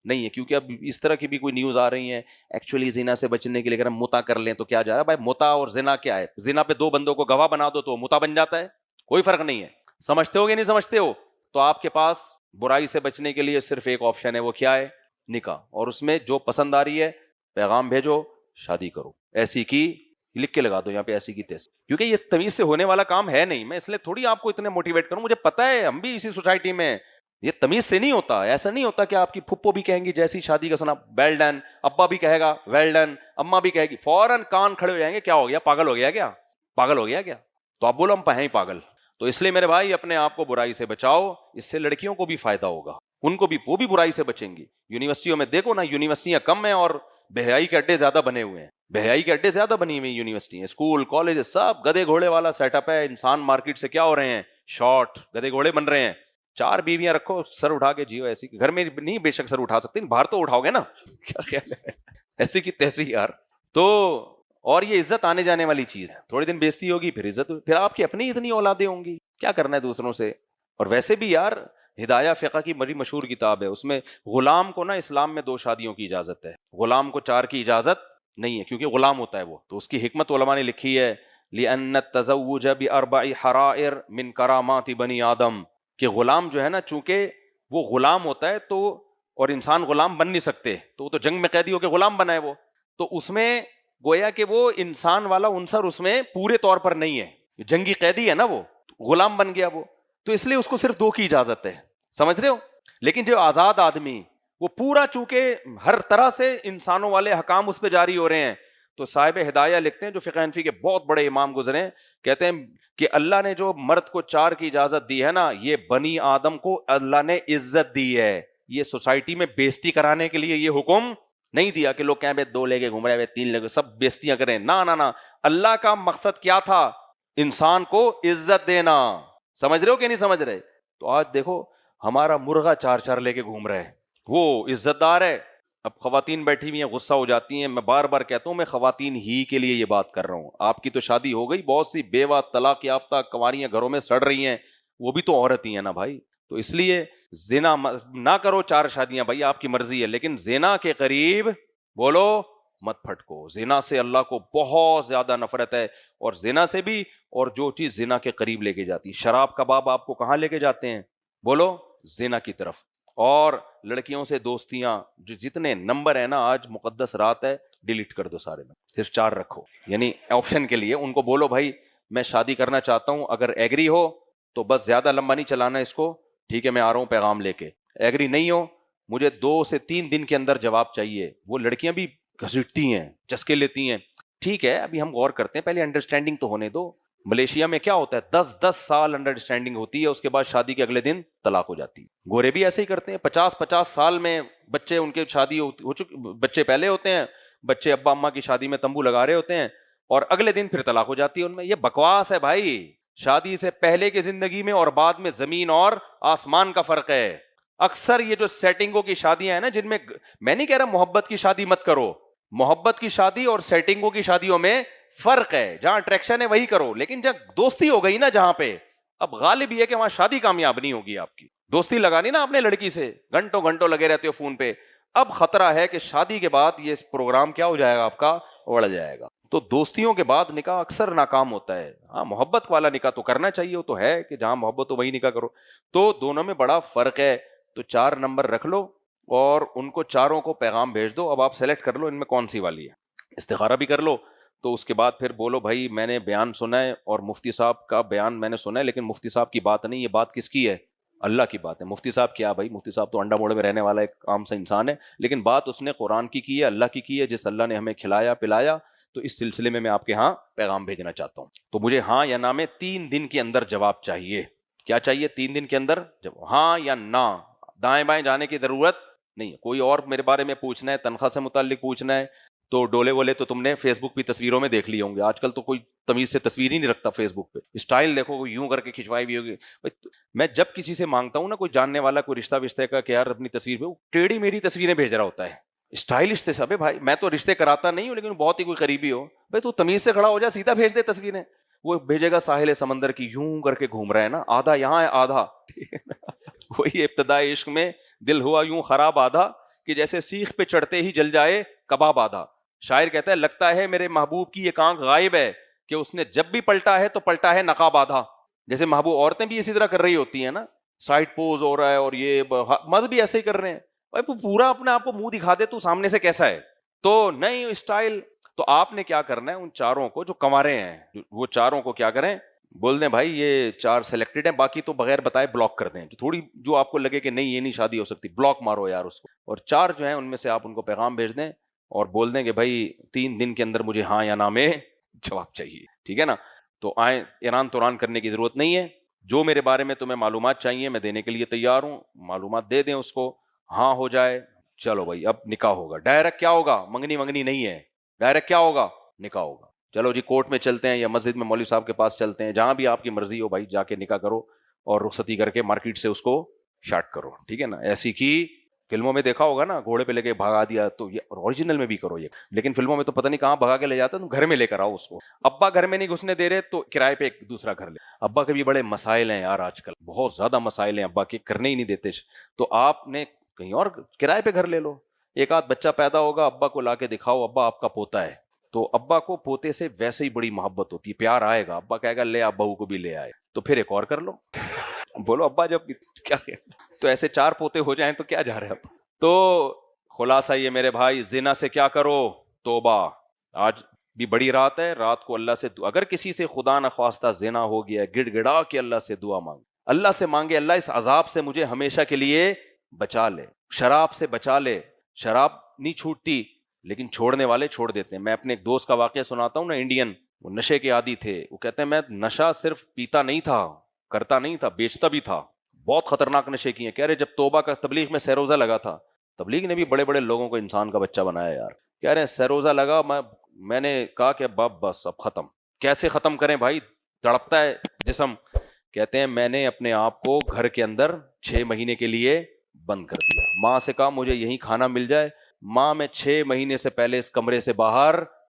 نہیں ہے, کیونکہ اب اس طرح کی بھی کوئی نیوز آ رہی ہیں ایکچولی زنا سے بچنے کے لیے اگر ہم متع کر لیں تو کیا جا رہا ہے. بھائی متع اور زنا کیا ہے؟ زنا پہ 2 بندوں کو گواہ بنا دو تو متع بن جاتا ہے, کوئی فرق نہیں ہے. سمجھتے ہو کہ نہیں سمجھتے ہو؟ تو آپ کے پاس برائی سے بچنے کے لیے صرف ایک آپشن ہے, وہ کیا ہے؟ نکاح. اور اس میں جو پسند آ رہی ہے پیغام بھیجو, شادی کرو. ایسی کی لکھ کے لگا دو یہاں پہ, ایسی کی تیسی, کیونکہ یہ تمیز سے ہونے والا کام ہے نہیں. میں اس لیے تھوڑی آپ کو اتنے موٹیویٹ کروں, مجھے پتا ہے ہم بھی اسی سوسائٹی میں, یہ تمیز سے نہیں ہوتا. ایسا نہیں ہوتا کہ آپ کی پھپھو بھی کہیں گی جیسی شادی کا سنا ویل ڈن, ابا بھی کہے گا ویل ڈن, اماں بھی کہے گی, فوراً کان کھڑے ہو جائیں گے, کیا ہو گیا, پاگل ہو گیا کیا, پاگل ہو گیا کیا. تو آپ بولو ہم ہیں ہی پاگل. تو اس لیے میرے بھائی اپنے آپ کو برائی سے بچاؤ, اس سے لڑکیوں کو بھی فائدہ ہوگا, ان کو بھی, وہ بھی برائی سے بچیں گی. یونیورسٹیوں میں دیکھو نا, یونیورسٹیاں کم ہیں اور بے حیائی کے اڈے زیادہ بنے ہوئے ہیں. بہیائی کے اڈے زیادہ بنی ہوئی یونیورسٹی ہیں, اسکول, کالج, سب گدے گھوڑے والا سیٹ اپ ہے. انسان مارکیٹ سے کیا ہو رہے ہیں, شارٹ, گدے گھوڑے بن رہے ہیں. 4 بیویاں رکھو, سر اٹھا کے جیو ایسی. گھر میں نہیں بے شک سر اٹھا سکتے, باہر تو اٹھاؤ گے نا. کیا خیال ہے, ایسی کی تیسی یار. تو اور یہ عزت آنے جانے والی چیز ہے, تھوڑے دن بےزتی ہوگی پھر عزت, پھر آپ کی اپنی اتنی اولادیں ہوں گی, کیا کرنا ہے دوسروں سے. اور ویسے بھی یار ہدایہ فقہ کی بڑی مشہور کتاب ہے, اس میں غلام کو نا اسلام میں 2 شادیوں کی اجازت ہے, غلام کو 4 کی اجازت نہیں ہے, کیونکہ غلام ہوتا ہے وہ. تو اس کی حکمت علماء نے لکھی ہے, لِأَنَّ التَّزَوُّجَ بِأَرْبَعِ حَرَائِرْ مِنْ كَرَامَاتِ بَنِي آدم, کہ غلام جو ہے نا, چونکہ وہ غلام ہوتا ہے تو, اور انسان غلام بن نہیں سکتے, تو وہ تو جنگ میں قیدی ہو کے غلام بنا ہے وہ, تو اس میں گویا کہ وہ انسان والا عنصر اس میں پورے طور پر نہیں ہے, جنگی قیدی ہے نا وہ, غلام بن گیا وہ, تو اس لیے اس کو صرف 2 کی اجازت ہے, سمجھ رہے ہو. لیکن جو آزاد آدمی, وہ پورا چونکہ ہر طرح سے انسانوں والے حکام اس پہ جاری ہو رہے ہیں, تو صاحب ہدایہ لکھتے ہیں, جو فقہ حنفی کے بہت بڑے امام گزرے ہیں, کہتے ہیں کہ اللہ نے جو مرد کو 4 کی اجازت دی ہے نا, یہ بنی آدم کو اللہ نے عزت دی ہے. یہ سوسائٹی میں بےزتی کرانے کے لیے یہ حکم نہیں دیا کہ لوگ کہیں بے 2 لے کے گھوم رہے ہیں, 3 لے کے, سب بےزتیاں کریں. نہ, اللہ کا مقصد کیا تھا, انسان کو عزت دینا. سمجھ رہے ہو کہ نہیں سمجھ رہے. تو آج دیکھو ہمارا مرغا 4 لے کے گھوم رہے ہیں, وہ عزت دار ہے. اب خواتین بیٹھی ہوئی ہیں, غصہ ہو جاتی ہیں. میں بار بار کہتا ہوں, میں خواتین ہی کے لیے یہ بات کر رہا ہوں. آپ کی تو شادی ہو گئی, بہت سی بیوہ, طلاق یافتہ کنواریاں گھروں میں سڑ رہی ہیں, وہ بھی تو عورت ہی ہیں نا بھائی. تو اس لیے زنا نہ کرو, 4 شادیاں بھائی آپ کی مرضی ہے, لیکن زنا کے قریب بولو مت پھٹکو. زنا سے اللہ کو بہت زیادہ نفرت ہے, اور زنا سے بھی, اور جو چیز زنا کے قریب لے کے جاتی, شراب کباب آپ کو کہاں لے کے جاتے ہیں, بولو زنا کی طرف. اور لڑکیوں سے دوستیاں, جو جتنے نمبر ہیں نا, آج مقدس رات ہے, ڈیلیٹ کر دو سارے, صرف 4 رکھو. یعنی آپشن کے لیے ان کو بولو بھائی میں شادی کرنا چاہتا ہوں, اگر ایگری ہو تو بس زیادہ لمبا نہیں چلانا اس کو, ٹھیک ہے میں آ رہا ہوں پیغام لے کے. ایگری نہیں ہو, مجھے 2 سے 3 دن کے اندر جواب چاہیے. وہ لڑکیاں بھی گھسیٹتی ہیں, چسکے لیتی ہیں, ٹھیک ہے ابھی ہم غور کرتے ہیں, پہلے انڈرسٹینڈنگ تو ہونے دو. ملیشیا میں کیا ہوتا ہے, 10 سال انڈرسٹینڈنگ ہوتی ہے, اس کے بعد شادی کے اگلے دن طلاق ہو جاتی ہے. گورے بھی ایسے ہی کرتے ہیں, 50 سال میں بچے ان کے شادی ہو چکے, بچے پہلے ہوتے ہیں, بچے ابا اماں کی شادی میں تمبو لگا رہے ہوتے ہیں, اور اگلے دن پھر طلاق ہو جاتی ہے ان میں. یہ بکواس ہے بھائی. شادی سے پہلے کی زندگی میں اور بعد میں زمین اور آسمان کا فرق ہے. اکثر یہ جو سیٹنگوں کی شادیاں ہیں نا, جن میں نہیں کہہ رہا محبت کی شادی مت کرو, محبت کی شادی اور سیٹنگوں کی شادیوں میں فرق ہے. جہاں اٹریکشن ہے وہی کرو, لیکن جب دوستی ہو گئی نا جہاں پہ, اب غالب یہ ہے کہ وہاں شادی کامیاب نہیں ہوگی. آپ کی دوستی لگانی نا اپنے لڑکی سے, گھنٹوں گھنٹوں لگے رہتے ہو فون پہ, اب خطرہ ہے کہ شادی کے بعد یہ پروگرام کیا ہو جائے گا, آپ کا اڑ جائے گا. تو دوستیوں کے بعد نکاح اکثر ناکام ہوتا ہے. ہاں محبت والا نکاح تو کرنا چاہیے, وہ تو ہے کہ جہاں محبت ہو وہی نکاح کرو. تو دونوں میں بڑا فرق ہے. تو 4 نمبر رکھ لو, اور ان کو 4 کو پیغام بھیج دو. اب آپ سلیکٹ کر لو ان میں کون سی والی ہے, استخارہ بھی کر لو. تو اس کے بعد پھر بولو بھائی میں نے بیان سنا ہے, اور مفتی صاحب کا بیان میں نے سنا ہے, لیکن مفتی صاحب کی بات نہیں, یہ بات کس کی ہے, اللہ کی بات ہے. مفتی صاحب کیا بھائی, مفتی صاحب تو انڈا موڑے میں رہنے والا ایک عام سا انسان ہے, لیکن بات اس نے قرآن کی ہے, اللہ کی ہے, جس اللہ نے ہمیں کھلایا پلایا. تو اس سلسلے میں آپ کے ہاں پیغام بھیجنا چاہتا ہوں. تو مجھے ہاں یا نہ میں 3 دن کے اندر جواب چاہیے. کیا چاہیے 3 دن کے اندر ہاں یا نہ, دائیں بائیں جانے کی ضرورت نہیں. کوئی اور میرے بارے میں پوچھنا ہے, تنخواہ سے متعلق پوچھنا ہے, تو ڈولے وولے تو تم نے فیس بک پہ تصویروں میں دیکھ لیے ہوں گے. آج کل تو کوئی تمیز سے تصویر ہی نہیں رکھتا فیس بک پہ. اسٹائل دیکھو, کوئی یوں کر کے کھنچوائی بھی ہوگی. میں جب کسی سے مانگتا ہوں نا, کوئی جاننے والا, کوئی رشتہ وشتے کا, کہ یار اپنی تصویر پہ, وہ ٹیڑھی میری تصویریں بھیج رہا ہوتا ہے, اسٹائلش تھے سب. بھائی میں تو رشتے کراتا نہیں ہوں, لیکن بہت ہی کوئی قریبی ہو, بھائی تو تمیز سے کھڑا ہو جا, سیدھا بھیج دے تصویریں. وہ بھیجے گا ساحل سمندر کی, یوں کر کے گھوم رہا ہے نا, آدھا یہاں ہے آدھا, وہی ابتدائی عشق میں دل ہوا یوں خراب آدھا, کہ جیسے سیخ پہ چڑھتے ہی جل جائے کباب آدھا. شاعر کہتا ہے لگتا ہے میرے محبوب کی ایک آنکھ غائب ہے, کہ اس نے جب بھی پلٹا ہے تو پلٹا ہے نقاب آدھا. جیسے محبوب, عورتیں بھی اسی طرح کر رہی ہوتی ہیں نا, سائڈ پوز ہو رہا ہے, اور یہ مرد بھی ایسے ہی کر رہے ہیں. بھائی پورا اپنے آپ کو منہ دکھا دے تو سامنے سے کیسا ہے, تو نہیں اسٹائل. تو آپ نے کیا کرنا ہے, ان 4 کو جو کنوارے ہیں, وہ 4 کو کیا کریں, بول دیں بھائی یہ 4 سلیکٹڈ ہیں, باقی تو بغیر بتائے بلاک کر دیں. تھوڑی جو آپ کو لگے کہ نہیں یہ نہیں شادی ہو سکتی, بلاک مارو یار اس کو. اور 4 جو ہیں ان میں سے آپ ان کو پیغام بھیج دیں, اور بول دیں کہ بھائی 3 دن کے اندر مجھے ہاں یا نہ میں جواب چاہیے, ٹھیک ہے نا. تو آئیں, ایران توران کرنے کی ضرورت نہیں ہے. جو میرے بارے میں تمہیں معلومات چاہیے میں دینے کے لیے تیار ہوں, معلومات دے دیں اس کو, ہاں ہو جائے, چلو بھائی اب نکاح ہوگا. ڈائریکٹ کیا ہوگا, منگنی نہیں ہے, ڈائریکٹ کیا ہوگا؟ نکاح ہوگا. چلو جی کورٹ میں چلتے ہیں یا مسجد میں مولوی صاحب کے پاس چلتے ہیں, جہاں بھی آپ کی مرضی ہو بھائی, جا کے نکاح کرو اور رخصتی کر کے مارکیٹ سے اس کو شارٹ کرو, ٹھیک ہے نا. ایسی کی فلموں میں دیکھا ہوگا نا, گھوڑے پہ لے کے بھگا دیا, تو یہ اوریجنل میں بھی کرو یہ, لیکن فلموں میں تو پتہ نہیں کہاں بھگا کے لے جاتا, تم گھر میں لے کر آؤ اس کو. ابا گھر میں نہیں گھسنے دے رہے تو کرائے پہ ایک دوسرا گھر لے. ابا کے بھی بڑے مسائل ہیں یار, آج کل بہت زیادہ مسائل ہیں ابا کے, کرنے ہی نہیں دیتے, تو آپ نے کہیں اور کرائے پہ گھر لے لو. ایک آدھ بچہ پیدا ہوگا, ابا کو لا کے دکھاؤ ابا آپ کا پوتا ہے, تو ابا کو پوتے سے ویسے ہی بڑی محبت ہوتی ہے, پیار آئے گا, ابا کہے گا لے آپ بہو کو بھی لے آئے, تو پھر ایک اور کر لو. بولو ابا جب کیا, تو ایسے 4 پوتے ہو جائیں تو کیا جا رہا ہے اب. تو خلاصہ یہ میرے بھائی, زنا سے کیا کرو؟ توبہ. آج بھی بڑی رات ہے, رات کو اللہ سے اگر کسی سے خدا نخواستہ زنا ہو گیا, گڑ گڑا کے اللہ سے دعا مانگے, اللہ سے مانگے اللہ اس عذاب سے مجھے ہمیشہ کے لیے بچا لے. شراب سے بچا لے, شراب نہیں چھوٹتی لیکن چھوڑنے والے چھوڑ دیتے ہیں. میں اپنے ایک دوست کا واقعہ سناتا ہوں نا, انڈین, وہ نشے کے عادی تھے. وہ کہتے ہیں میں نشہ صرف پیتا نہیں تھا, کرتا نہیں تھا, بیچتا بھی تھا. بہت خطرناک نشے کیے. کہہ رہے جب توبہ کا تبلیغ میں سیروزہ لگا تھا, تبلیغ نے بھی بڑے بڑے لوگوں کو انسان کا بچہ بنایا یار. کہہ رہے ہیں سیروزہ لگا, میں نے کہا کہ باپ بس اب ختم. کیسے ختم کریں بھائی, تڑپتا ہے جسم. کہتے ہیں میں نے اپنے آپ کو گھر کے اندر 6 مہینے کے لیے بند کر دیا. ماں سے کہا مجھے یہیں کھانا مل جائے, ماں میں 6 مہینے سے پہلے اس کمرے سے باہر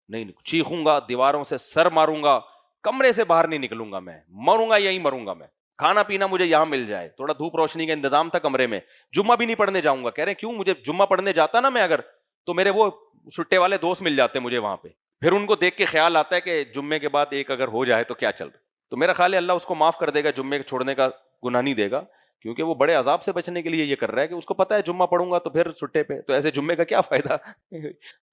نہیں, چیخوں گا, دیواروں سے سر ماروں گا, کمرے سے باہر نہیں نکلوں گا, میں مروں گا یہیں مروں گا, میں کھانا پینا مجھے یہاں مل جائے, تھوڑا دھوپ روشنی کا انتظام تھا کمرے میں, جمعہ بھی نہیں پڑھنے جاؤں گا. کہہ رہے ہیں کیوں؟ مجھے جمعہ پڑھنے جاتا نا میں اگر, تو میرے وہ چھٹے والے دوست مل جاتے مجھے وہاں پہ, پھر ان کو دیکھ کے خیال آتا ہے کہ جمعے کے بعد ایک اگر ہو جائے تو کیا چل رہا. تو میرا خیال ہے اللہ اس کو معاف کر دے گا, جمعے کے چھوڑنے کا گناہ نہیں دے گا, کیونکہ وہ بڑے عذاب سے بچنے کے لیے یہ کر رہا ہے کہ اس کو پتا ہے جمعہ پڑھوں گا تو پھر چھٹے پہ, تو ایسے جمعے کا کیا فائدہ.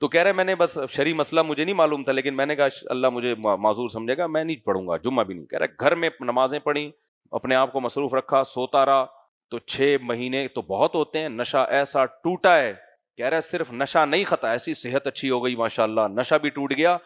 تو کہہ رہے میں نے بس شرعی مسئلہ مجھے نہیں معلوم تھا, لیکن میں نے کہا اللہ مجھے معذور سمجھے گا, میں نہیں پڑھوں گا جمعہ بھی نہیں. کہہ رہے گھر میں نمازیں پڑھی, اپنے آپ کو مصروف رکھا, سوتا رہا. تو 6 مہینے تو بہت ہوتے ہیں. نشہ ایسا ٹوٹا ہے, کہہ رہے صرف نشہ نہیں خطا, ایسی صحت اچھی ہو گئی ماشاءاللہ, نشہ بھی ٹوٹ گیا.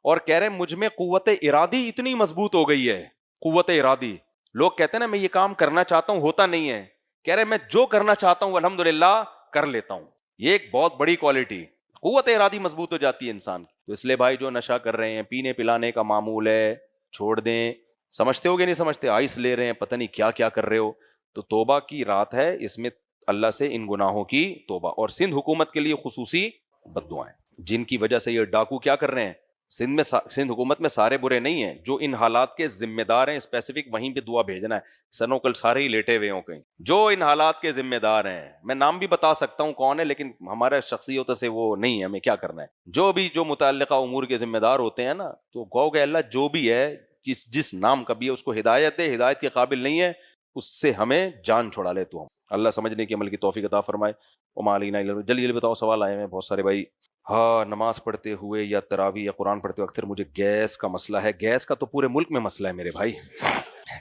اور کہہ رہے مجھ میں قوت ارادی اتنی مضبوط ہو گئی ہے, قوت ارادی. لوگ کہتے ہیں نا میں یہ کام کرنا چاہتا ہوں, ہوتا نہیں ہے. کہہ رہے میں جو کرنا چاہتا ہوں الحمدللہ کر لیتا ہوں. یہ ایک بہت بڑی کوالٹی, قوت ارادی مضبوط ہو جاتی ہے انسان کی. تو اس لیے بھائی جو نشہ کر رہے ہیں, پینے پلانے کا معمول ہے, چھوڑ دیں. سمجھتے ہو گے نہیں سمجھتے, آئس لے رہے ہیں, پتہ نہیں کیا کیا کر رہے ہو. تو توبہ کی رات ہے, اس میں اللہ سے ان گناہوں کی توبہ. اور سندھ حکومت کے لیے خصوصی بد دعائیں, جن کی وجہ سے یہ ڈاکو کیا کر رہے ہیں. سندھ حکومت میں سارے برے نہیں ہیں, جو ان حالات کے ذمہ دار ہیں اسپیسیفک وہیں پہ دعا بھیجنا ہے. سنو کل سارے ہی لیٹے ہوئے ہوں کہیں, جو ان حالات کے ذمہ دار ہیں, میں نام بھی بتا سکتا ہوں کون ہے, لیکن ہمارے شخصیت سے وہ نہیں ہے, ہمیں کیا کرنا ہے. جو متعلقہ امور کے ذمہ دار ہوتے ہیں نا, تو گو کہ اللہ جو بھی ہے, جس نام کا بھی ہے, اس کو ہدایت دے, ہدایت کے قابل نہیں ہے اس سے ہمیں جان چھڑا لے. تو ہم اللہ سمجھنے کی عمل کی توفیق عطا فرمائے. وما علینا الا البلاغ. جلدی بتاؤ, سوال آئے ہیں بہت سارے بھائی. ہاں, نماز پڑھتے ہوئے یا تراویح یا قرآن پڑھتے ہوئے اکثر مجھے گیس کا مسئلہ ہے. گیس کا تو پورے ملک میں مسئلہ ہے میرے بھائی,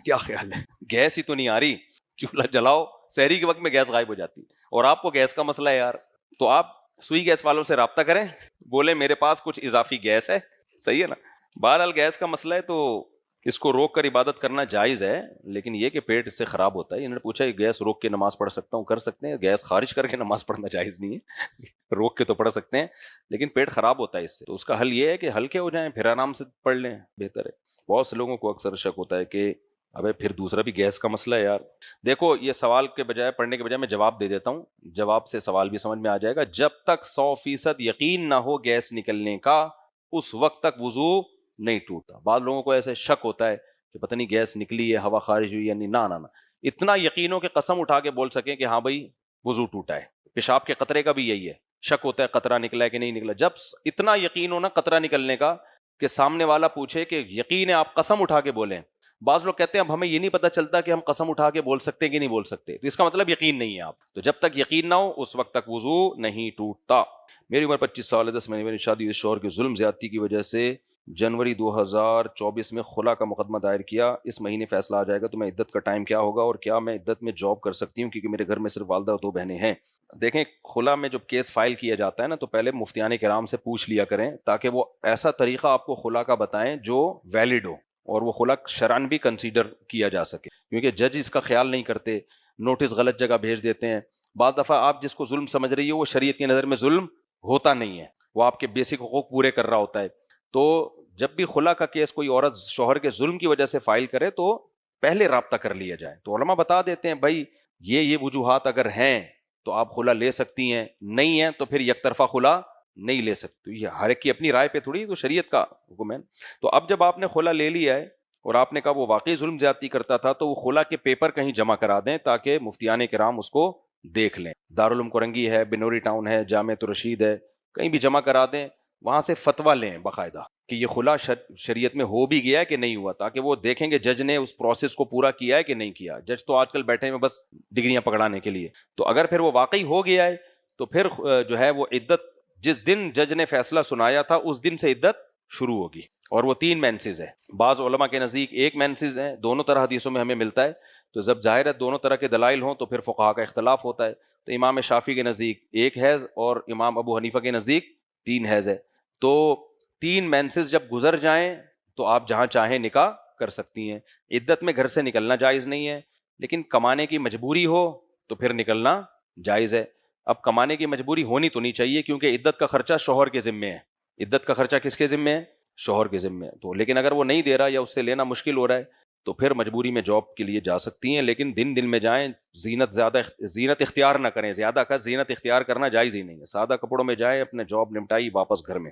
کیا خیال ہے؟ گیس ہی تو نہیں آ رہی, چولہا جلاؤ, سحری کے وقت میں گیس غائب ہو جاتی ہے, اور آپ کو گیس کا مسئلہ ہے یار. تو آپ سوئی گیس والوں سے رابطہ کریں, بولے میرے پاس کچھ اضافی گیس ہے, صحیح ہے نا. بہرحال گیس کا مسئلہ ہے تو اس کو روک کر عبادت کرنا جائز ہے, لیکن یہ کہ پیٹ اس سے خراب ہوتا ہے. انہوں نے پوچھا گیس روک کے نماز پڑھ سکتا ہوں, کر سکتے ہیں. گیس خارج کر کے نماز پڑھنا جائز نہیں ہے, روک کے تو پڑھ سکتے ہیں, لیکن پیٹ خراب ہوتا ہے اس سے. تو اس کا حل یہ ہے کہ ہلکے ہو جائیں, پھر آرام سے پڑھ لیں, بہتر ہے. بہت سے لوگوں کو اکثر شک ہوتا ہے کہ ابے پھر دوسرا بھی گیس کا مسئلہ ہے یار. دیکھو یہ سوال کے بجائے, پڑھنے کے بجائے میں جواب دے دیتا ہوں, جواب سے سوال بھی سمجھ میں آ جائے گا. جب تک 100% یقین نہ ہو گیس نکلنے کا, اس وقت تک وضو نہیں ٹوٹتا. بعض لوگوں کو ایسے شک ہوتا ہے کہ پتہ نہیں گیس نکلی ہے, ہوا خارج ہوئی ہے, نہ اتنا یقین ہو کہ قسم اٹھا کے بول سکیں کہ ہاں بھائی وضو ٹوٹا ہے. پیشاب کے قطرے کا بھی یہی ہے, شک ہوتا ہے قطرہ نکلا ہے کہ نہیں نکلا. جب اتنا یقین ہو نا قطرہ نکلنے کا کہ سامنے والا پوچھے کہ یقین ہے, آپ قسم اٹھا کے بولیں. بعض لوگ کہتے ہیں اب ہمیں یہ نہیں پتا چلتا کہ ہم قسم اٹھا کے بول سکتے کہ نہیں بول سکتے, تو اس کا مطلب یقین نہیں ہے آپ. تو جب تک یقین نہ ہو اس وقت تک وضو نہیں ٹوٹتا. میری عمر 25 سال ہے, 10 مہینے میری شادی, اس شوہر کے ظلم زیادتی کی وجہ سے جنوری 2024 میں خلا کا مقدمہ دائر کیا. اس مہینے فیصلہ آ جائے گا, تو میں عدت کا ٹائم کیا ہوگا, اور کیا میں عدت میں جاب کر سکتی ہوں, کیونکہ میرے گھر میں صرف والدہ اور 2 بہنیں ہیں. دیکھیں خلا میں جب کیس فائل کیا جاتا ہے نا, تو پہلے مفتیان کرام سے پوچھ لیا کریں, تاکہ وہ ایسا طریقہ آپ کو خلا کا بتائیں جو ویلڈ ہو, اور وہ خلا شرعن بھی کنسیڈر کیا جا سکے. کیونکہ جج اس کا خیال نہیں کرتے, نوٹس غلط جگہ بھیج دیتے ہیں. بعض دفعہ آپ جس کو ظلم سمجھ رہی ہو وہ شریعت کی نظر میں ظلم ہوتا نہیں ہے, وہ آپ کے بیسک حقوق پورے کر رہا ہوتا ہے. تو جب بھی خلا کا کیس کوئی عورت شوہر کے ظلم کی وجہ سے فائل کرے تو پہلے رابطہ کر لیا جائے. تو علماء بتا دیتے ہیں بھائی یہ وجوہات اگر ہیں تو آپ خلا لے سکتی ہیں, نہیں ہیں تو پھر یک طرفہ خلا نہیں لے سکتی. یہ ہر ایک کی اپنی رائے پہ تھوڑی, تو شریعت کا حکم ہے. تو اب جب آپ نے خلا لے لیا ہے اور آپ نے کہا وہ واقعی ظلم زیادتی کرتا تھا, تو وہ خلا کے پیپر کہیں جمع کرا دیں تاکہ مفتیان کرام اس کو دیکھ لیں. دارالعلوم کرنگی ہے, بنوری ٹاؤن ہے, جامعۃ الرشید ہے, کہیں بھی جمع کرا دیں, وہاں سے فتویٰ لیں باقاعدہ کہ یہ خلا شریعت میں ہو بھی گیا ہے کہ نہیں ہوا, تاکہ وہ دیکھیں گے جج نے اس پروسیس کو پورا کیا ہے کہ نہیں کیا. جج تو آج کل بیٹھے ہیں بس ڈگریاں پکڑانے کے لیے. تو اگر پھر وہ واقعی ہو گیا ہے تو پھر جو ہے وہ عدت جس دن جج نے فیصلہ سنایا تھا اس دن سے عدت شروع ہوگی. اور وہ 3 مینسز ہے. بعض علماء کے نزدیک 1 مینسز ہے, دونوں طرح حدیثوں میں ہمیں ملتا ہے. تو جب ظاہر ہے دونوں طرح کے دلائل ہوں تو پھر فقہا کا اختلاف ہوتا ہے. تو امام شافعی کے نزدیک 1 حیض اور امام ابو حنیفہ کے نزدیک 3 حیض ہے. تو 3 مینسز جب گزر جائیں تو آپ جہاں چاہیں نکاح کر سکتی ہیں. عدت میں گھر سے نکلنا جائز نہیں ہے, لیکن کمانے کی مجبوری ہو تو پھر نکلنا جائز ہے. اب کمانے کی مجبوری ہونی تو نہیں چاہیے کیونکہ عدت کا خرچہ شوہر کے ذمے ہے. عدت کا خرچہ کس کے ذمے ہے؟ شوہر کے ذمے ہے. تو لیکن اگر وہ نہیں دے رہا یا اس سے لینا مشکل ہو رہا ہے تو پھر مجبوری میں جاب کے لیے جا سکتی ہیں, لیکن دن میں جائیں. زینت اختیار نہ کریں, زیادہ کا زینت اختیار کرنا جائز ہی نہیں ہے. سادہ کپڑوں میں جائیں, اپنے جاب نمٹائی, واپس گھر میں.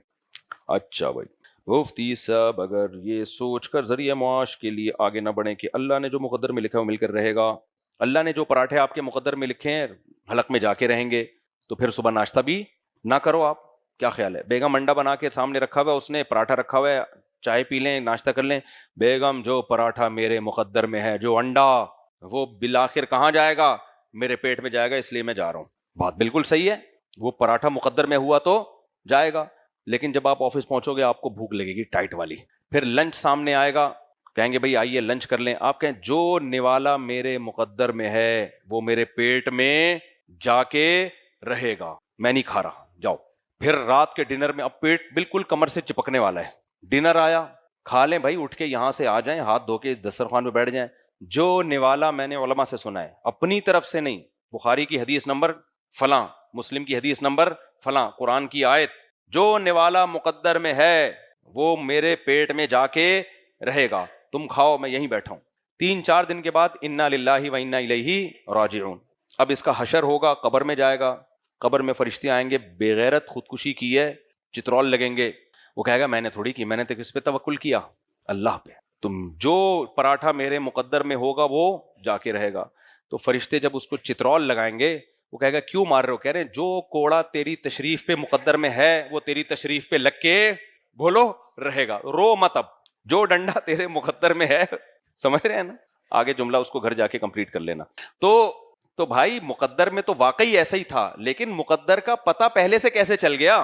اچھا بھائی, مفتی صاحب اگر یہ سوچ کر ذریعہ معاش کے لیے آگے نہ بڑھیں کہ اللہ نے جو مقدر میں لکھا ہے وہ مل کر رہے گا, اللہ نے جو پراٹھے آپ کے مقدر میں لکھے ہیں حلق میں جا کے رہیں گے, تو پھر صبح ناشتہ بھی نہ کرو. آپ کیا خیال ہے؟ بیگم انڈا بنا کے سامنے رکھا ہوا ہے, اس نے پراٹھا رکھا ہوا ہے, چائے پی لیں, ناشتہ کر لیں. بیگم جو پراٹھا میرے مقدر میں ہے, جو انڈا, وہ بالآخر کہاں جائے گا؟ میرے پیٹ میں جائے گا, اس لیے میں جا رہا ہوں. بات بالکل صحیح ہے. وہ پراٹھا مقدر میں ہوا تو جائے گا, لیکن جب آپ آفس پہنچو گے آپ کو بھوک لگے گی ٹائٹ والی. پھر لنچ سامنے آئے گا, کہیں گے بھائی آئیے لنچ کر لیں. آپ کہیں جو نوالا میرے مقدر میں ہے وہ میرے پیٹ میں جا کے رہے گا, میں نہیں کھا رہا, جاؤ. پھر رات کے ڈنر میں اب پیٹ بالکل کمر سے چپکنے والا ہے, ڈنر آیا, کھا لیں بھائی, اٹھ کے یہاں سے آ جائیں, ہاتھ دھو کے دسترخوان پہ بیٹھ جائیں. جو نوالا میں نے علماء سے سنا ہے, اپنی طرف سے نہیں, بخاری کی حدیث نمبر فلاں, مسلم کی حدیث نمبر فلاں, قرآن کی آیت, جو نوالا مقدر میں ہے وہ میرے پیٹ میں جا کے رہے گا, تم کھاؤ, میں یہیں بیٹھا ہوں. 3-4 دن کے بعد انا للہ و انا الیہ راجعون. اب اس کا حشر ہوگا, قبر میں جائے گا, قبر میں فرشتے آئیں گے, بےغیرت خودکشی کی ہے, چترول لگیں گے. وہ کہے گا میں نے تھوڑی کی, میں نے تو کس پہ توکل کیا؟ اللہ پہ. تم جو پراٹھا میرے مقدر میں ہوگا وہ جا کے رہے گا. تو فرشتے جب اس کو چترول لگائیں گے, وہ کہے گا کیوں مار رہے ہو؟ کہہ رہے ہیں جو کوڑا تیری تشریف پہ مقدر میں ہے وہ تیری تشریف پہ لگ کے بولو رہے گا, رو مت. اب جو ڈنڈا تیرے مقدر میں ہے, سمجھ رہے ہیں نا, آگے جملہ اس کو گھر جا کے کمپلیٹ کر لینا. تو بھائی مقدر میں تو واقعی ایسا ہی تھا, لیکن مقدر کا پتہ پہلے سے کیسے چل گیا؟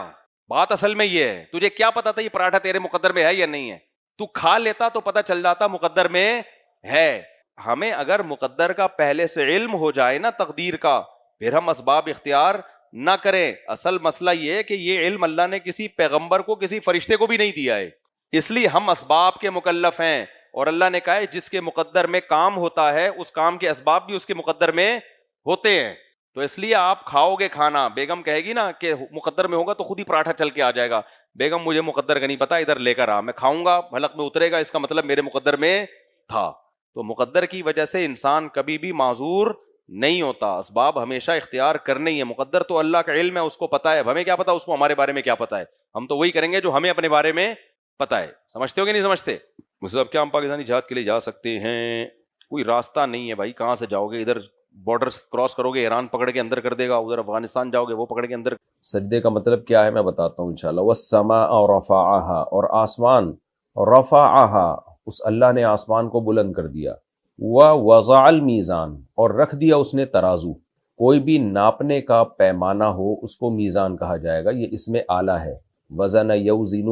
بات اصل میں یہ ہے, تجھے کیا پتا تھا یہ پراٹھا تیرے مقدر میں ہے یا نہیں ہے؟ تو کھا لیتا تو پتہ چل جاتا مقدر میں ہے. ہمیں اگر مقدر کا پہلے سے علم ہو جائے نا, تقدیر کا, پھر ہم اسباب اختیار نہ کریں. اصل مسئلہ یہ ہے کہ یہ علم اللہ نے کسی پیغمبر کو, کسی فرشتے کو بھی نہیں دیا ہے, اس لیے ہم اسباب کے مکلف ہیں. اور اللہ نے کہا ہے جس کے مقدر میں کام ہوتا ہے اس کام کے اسباب بھی اس کے مقدر میں ہوتے ہیں. تو اس لیے آپ کھاؤ گے کھانا, بیگم کہے گی نا کہ مقدر میں ہوگا تو خود ہی پراٹھا چل کے آ جائے گا, بیگم مجھے مقدر کا نہیں پتا, ادھر لے کر آ, میں کھاؤں گا, حلق میں اترے گا, اس کا مطلب میرے مقدر میں تھا. تو مقدر کی وجہ سے انسان کبھی بھی معذور نہیں ہوتا, اسباب ہمیشہ اختیار کرنے ہی ہے. مقدر تو اللہ کا علم ہے, اس کو پتا ہے, ہمیں کیا پتا اس کو ہمارے بارے میں کیا پتا ہے؟ ہم تو وہی کریں گے جو ہمیں اپنے بارے میں پتا ہے. سمجھتے ہو کہ نہیں سمجھتے؟ مطلب کیا ہم پاکستانی جہاد کے لیے جا سکتے ہیں؟ کوئی راستہ نہیں ہے بھائی, کہاں سے جاؤ گے؟ ادھر بارڈر کراس کرو گے ایران پکڑ کے اندر کر دے گا, ادھر افغانستان جاؤ گے وہ پکڑ کے اندر. سجدے کا مطلب کیا ہے میں بتاتا ہوں انشاءاللہ. والسماء رفعها, اور آسمان, رفعها, اس اللہ نے آسمان کو بلند کر دیا. ووضع المیزان, اور رکھ دیا اس نے ترازو. کوئی بھی ناپنے کا پیمانہ ہو اس کو میزان کہا جائے گا, یہ اس میں اعلیٰ ہے. وزن یوزن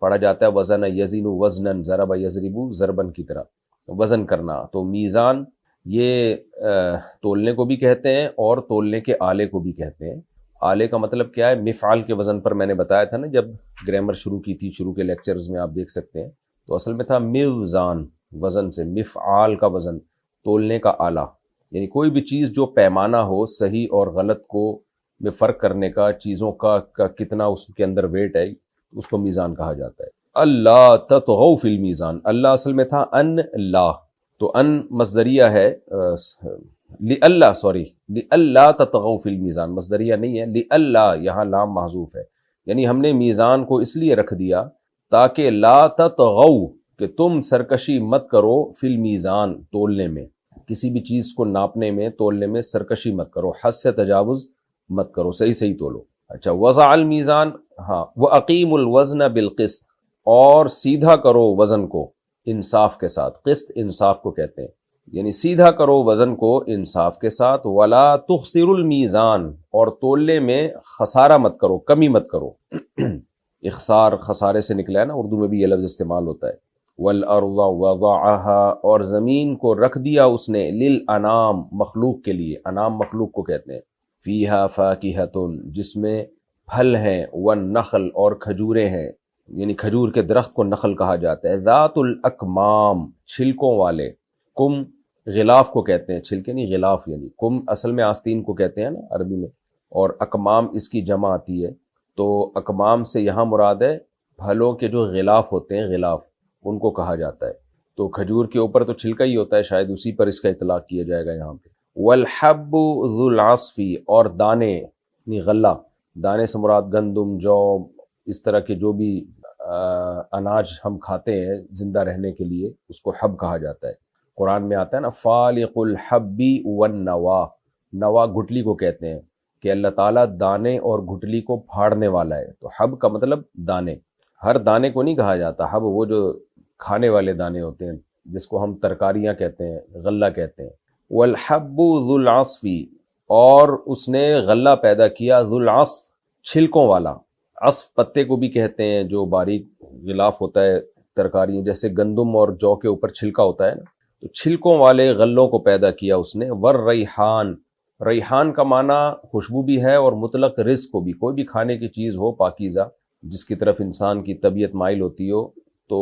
پڑھا جاتا ہے, وزن یزن وزنن, ضرب یضرب ضربن کی طرح وزن کرنا. تو میزان یہ تولنے کو بھی کہتے ہیں اور تولنے کے آلے کو بھی کہتے ہیں. آلے کا مطلب کیا ہے؟ مفعال کے وزن پر میں نے بتایا تھا نا جب گرامر شروع کی تھی, شروع کے لیکچرز میں آپ دیکھ سکتے ہیں. تو اصل میں تھا میوزان, وزن سے, مفعال کا وزن, تولنے کا آلہ. یعنی کوئی بھی چیز جو پیمانہ ہو, صحیح اور غلط کو میں فرق کرنے کا، چیزوں کا کتنا اس کے اندر ویٹ ہے، اس کو میزان کہا جاتا ہے۔ اللہ تطغوا فی المیزان، اللہ اصل میں تھا ان لا، تو ان مصدریہ ہے لِأَلَّا، لِأَلَّا تطغوا فی المیزان، مصدریہ نہیں ہے، لِأَلَّا یہاں لام محذوف ہے، یعنی ہم نے میزان کو اس لیے رکھ دیا تاکہ لا تطغوا، کہ تم سرکشی مت کرو، فی المیزان تولنے میں، کسی بھی چیز کو ناپنے میں تولنے میں سرکشی مت کرو، حد سے تجاوز مت کرو، صحیح صحیح تولو۔ اچھا، وضع المیزان، ہاں، وَأَقِیمُوا الْوَزْنَ بِالْقِسْطِ، اور سیدھا کرو وزن کو انصاف کے ساتھ، قسط انصاف کو کہتے ہیں، یعنی سیدھا کرو وزن کو انصاف کے ساتھ، وَلَا تُخْسِرُوا الْمِيزَانَ، اور تولنے میں خسارہ مت کرو، کمی مت کرو۔ اخسار خسارے سے نکلا ہے نا، اردو میں بھی یہ لفظ استعمال ہوتا ہے۔ وَالْأَرْضَ وَضَعَهَا، اور زمین کو رکھ دیا اس نے، لِلْأَنَامِ، مخلوق کے لیے، انام مخلوق کو کہتے ہیں، فِيهَا فَاكِهَةٌ، جس میں پھل ہیں، وَالنَّخْلُ، اور کھجوریں ہیں، یعنی کھجور کے درخت کو نخل کہا جاتا ہے، ذات الاکمام، چھلکوں والے، کم غلاف کو کہتے ہیں، چھلکے نہیں غلاف، یعنی کم اصل میں آستین کو کہتے ہیں نا عربی میں، اور اکمام اس کی جمع آتی ہے، تو اکمام سے یہاں مراد ہے پھلوں کے جو غلاف ہوتے ہیں، غلاف ان کو کہا جاتا ہے، تو کھجور کے اوپر تو چھلکا ہی ہوتا ہے، شاید اسی پر اس کا اطلاق کیا جائے گا یہاں پہ۔ والحب ذو العصف، اور دانے، یعنی غلہ، دانے سے مراد گندم، جو، اس طرح کے جو بھی اناج ہم کھاتے ہیں زندہ رہنے کے لیے، اس کو حب کہا جاتا ہے۔ قرآن میں آتا ہے نا فالق الحب والنوا، نوا گھٹلی کو کہتے ہیں، کہ اللہ تعالیٰ دانے اور گھٹلی کو پھاڑنے والا ہے، تو حب کا مطلب دانے، ہر دانے کو نہیں کہا جاتا حب، وہ جو کھانے والے دانے ہوتے ہیں جس کو ہم ترکاریاں کہتے ہیں، غلہ کہتے ہیں۔ والحب ذو العصف، اور اس نے غلہ پیدا کیا، ذو العصف، چھلکوں والا، عصف پتے کو بھی کہتے ہیں جو باریک غلاف ہوتا ہے ترکاری، جیسے گندم اور جو کے اوپر چھلکا ہوتا ہے نا، تو چھلکوں والے غلوں کو پیدا کیا اس نے۔ والریحان، ریحان کا معنی خوشبو بھی ہے اور مطلق رزق کو بھی، کوئی بھی کھانے کی چیز ہو پاکیزہ جس کی طرف انسان کی طبیعت مائل ہوتی ہو تو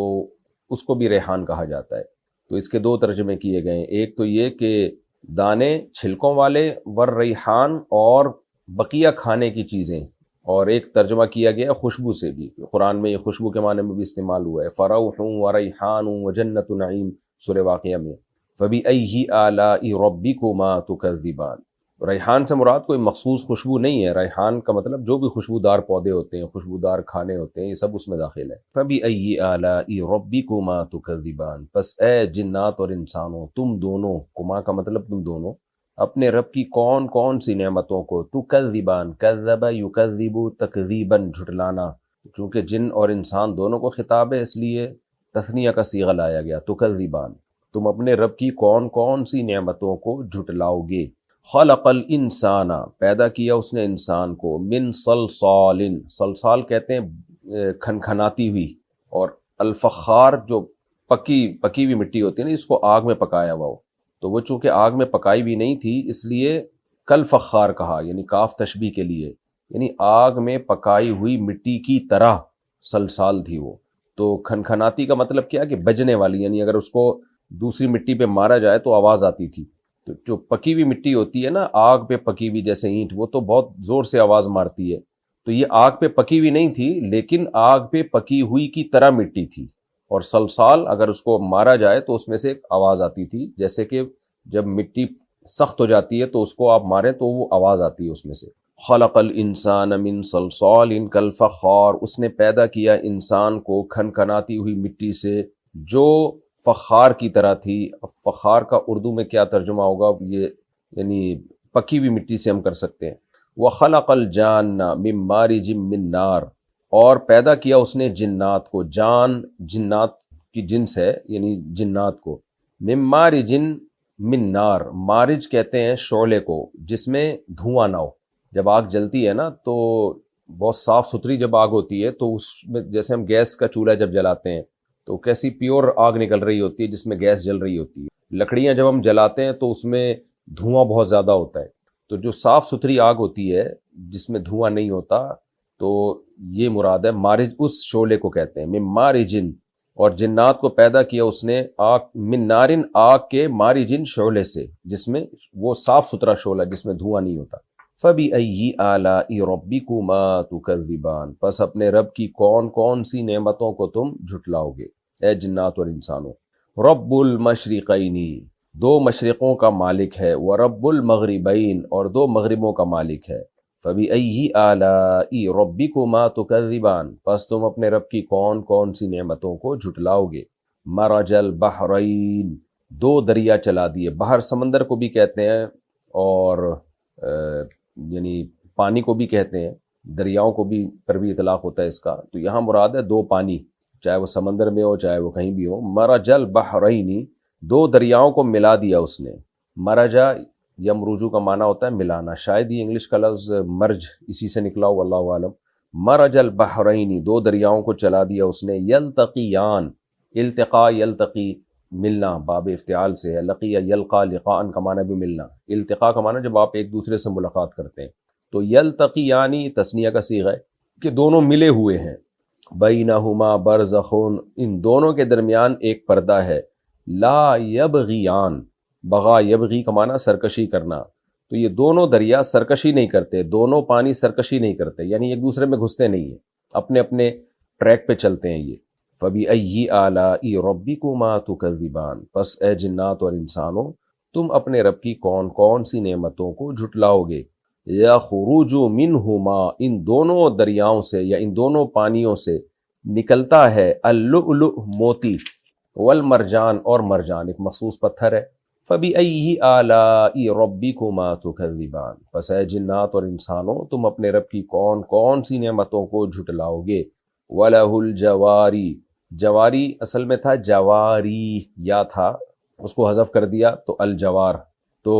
اس کو بھی ریحان کہا جاتا ہے۔ تو اس کے دو ترجمے کیے گئے ہیں، ایک تو یہ کہ دانے چھلکوں والے، والریحان، اور بقیہ کھانے کی چیزیں، اور ایک ترجمہ کیا گیا خوشبو سے بھی، قرآن میں یہ خوشبو کے معنی میں بھی استعمال ہوا ہے، فروح وریحان وجنت نعیم، سورہ واقعہ میں، فبأی آلاء ربکما تکذبان۔ ریحان سے مراد کوئی مخصوص خوشبو نہیں ہے، ریحان کا مطلب جو بھی خوشبودار پودے ہوتے ہیں، خوشبودار کھانے ہوتے ہیں، یہ سب اس میں داخل ہے۔ فبأی آلاء ربکما تکذبان، پس اے جنات اور انسانوں، تم دونوں، کما کا مطلب تم دونوں، اپنے رب کی کون کون سی نعمتوں کو، تکذبان، کذب یکذب تکذیباً، جھٹلانا، چونکہ جن اور انسان دونوں کو خطاب ہے اس لیے تثنیہ کا صیغہ لایا گیا، تکذبان، تم اپنے رب کی کون کون سی نعمتوں کو جھٹلاؤ گے۔ خلق الانسان، پیدا کیا اس نے انسان کو، من صلصال، صلصال کہتے ہیں کھنکھناتی ہوئی، اور الفخار جو پکی ہوئی مٹی ہوتی ہے نا، اس کو آگ میں پکایا ہوا ہو، تو وہ چونکہ آگ میں پکائی بھی نہیں تھی اس لیے کل فخار کہا، یعنی کاف تشبیہ کے لیے، یعنی آگ میں پکائی ہوئی مٹی کی طرح صلصال تھی وہ۔ تو کھنکھناتی کا مطلب کیا کہ بجنے والی، یعنی اگر اس کو دوسری مٹی پہ مارا جائے تو آواز آتی تھی، تو جو پکی ہوئی مٹی ہوتی ہے نا، آگ پہ پکی ہوئی جیسے اینٹ، وہ تو بہت زور سے آواز مارتی ہے، تو یہ آگ پہ پکی ہوئی نہیں تھی لیکن آگ پہ پکی ہوئی کی طرح مٹی تھی، اور صلصال اگر اس کو مارا جائے تو اس میں سے ایک آواز آتی تھی، جیسے کہ جب مٹی سخت ہو جاتی ہے تو اس کو آپ ماریں تو وہ آواز آتی ہے اس میں سے۔ خلق الانسان من صلصال کالفخار، اس نے پیدا کیا انسان کو کھنکھناتی ہوئی مٹی سے جو فخار کی طرح تھی۔ فخار کا اردو میں کیا ترجمہ ہوگا یہ، یعنی پکی ہوئی مٹی سے ہم کر سکتے ہیں۔ وخلق الجان من مارج من نار، اور پیدا کیا اس نے جنات کو، جان جنات کی جنس ہے یعنی جنات کو، من مارج من نار، مارج کہتے ہیں شعلے کو جس میں دھواں نہ ہو، جب آگ جلتی ہے نا تو بہت صاف ستھری جب آگ ہوتی ہے تو اس میں جیسے ہم گیس کا چولہا جب جلاتے ہیں تو کیسی پیور آگ نکل رہی ہوتی ہے جس میں گیس جل رہی ہوتی ہے، لکڑیاں جب ہم جلاتے ہیں تو اس میں دھواں بہت زیادہ ہوتا ہے، تو جو صاف ستھری آگ ہوتی ہے جس میں دھواں نہیں ہوتا تو یہ مراد ہے مارج، اس شعلے کو کہتے ہیں من مارجن، اور جنات کو پیدا کیا اس نے آگ، من نارن، آگ کے، مارجن شعلے سے جس میں وہ صاف ستھرا شعلہ جس میں دھواں نہیں ہوتا۔ فَبِأَيِّ آلَاءِ رَبِّكُمَا تُكَذِّبَانِ، پس اپنے رب کی کون کون سی نعمتوں کو تم جھٹلاؤ گے اے جنات اور انسانوں۔ رب المشرقین، دو مشرقوں کا مالک ہے، ورب المغربین، اور دو مغربوں کا مالک ہے۔ فَبِأَيِّ آلَاءِ رَبِّكُمَا تُكَذِّبَانِ، پس تم اپنے رب کی کون کون سی نعمتوں کو جھٹلاؤ گے۔ مرج البحرین، دو دریا چلا دیے، بحر سمندر کو بھی کہتے ہیں اور یعنی پانی کو بھی کہتے ہیں، دریاؤں کو بھی پر بھی اطلاق ہوتا ہے اس کا، تو یہاں مراد ہے دو پانی، چاہے وہ سمندر میں ہو چاہے وہ کہیں بھی ہو۔ مرج البحرین، دو دریاؤں کو ملا دیا اس نے۔ مرجا یمرجو کا معنی ہوتا ہے ملانا، شاید یہ انگلش کا لفظ مرج اسی سے نکلا ہو، واللہ عالم۔ مرج البحرین، دو دریاؤں کو چلا دیا اس نے۔ یلتقیان، التقا یلتقی، ملنا باب افتعال سے ہے، لقی یلقا لقاء کا معنی بھی ملنا، التقاء کا معنی جب آپ ایک دوسرے سے ملاقات کرتے ہیں، تو یلتقیانی تثنیہ کا صیغہ ہے کہ دونوں ملے ہوئے ہیں۔ بینہما برزخ، ان دونوں کے درمیان ایک پردہ ہے۔ لا یبغیان، بغا یبغی کا معنی سرکشی کرنا، تو یہ دونوں دریا سرکشی نہیں کرتے، دونوں پانی سرکشی نہیں کرتے، یعنی ایک دوسرے میں گھستے نہیں ہیں، اپنے اپنے ٹریک پہ چلتے ہیں یہ۔ فَبِأَيِّ آلَاءِ رَبِّكُمَا تُكَذِّبَانِ، پس اے جنات اور انسانوں تم اپنے رب کی کون کون سی نعمتوں کو جھٹلاؤ گے۔ يَخْرُجُ مِنْهُمَا، ان دونوں دریاؤں سے یا ان دونوں پانیوں سے نکلتا ہے اللؤلؤ، موتی، والمرجان، اور مرجان ایک مخصوص پتھر ہے۔ فَبِأَيِّ آلَاءِ رَبِّكُمَا تُكَذِّبَانِ، پس اے جنات اور انسانوں تم اپنے رب کی کون کون سی نعمتوں کو جھٹلاؤ گے۔ وَلَهُ الْجَوَارِ، جواری اصل میں تھا جواری، یا تھا اس کو حذف کر دیا تو الجوار، تو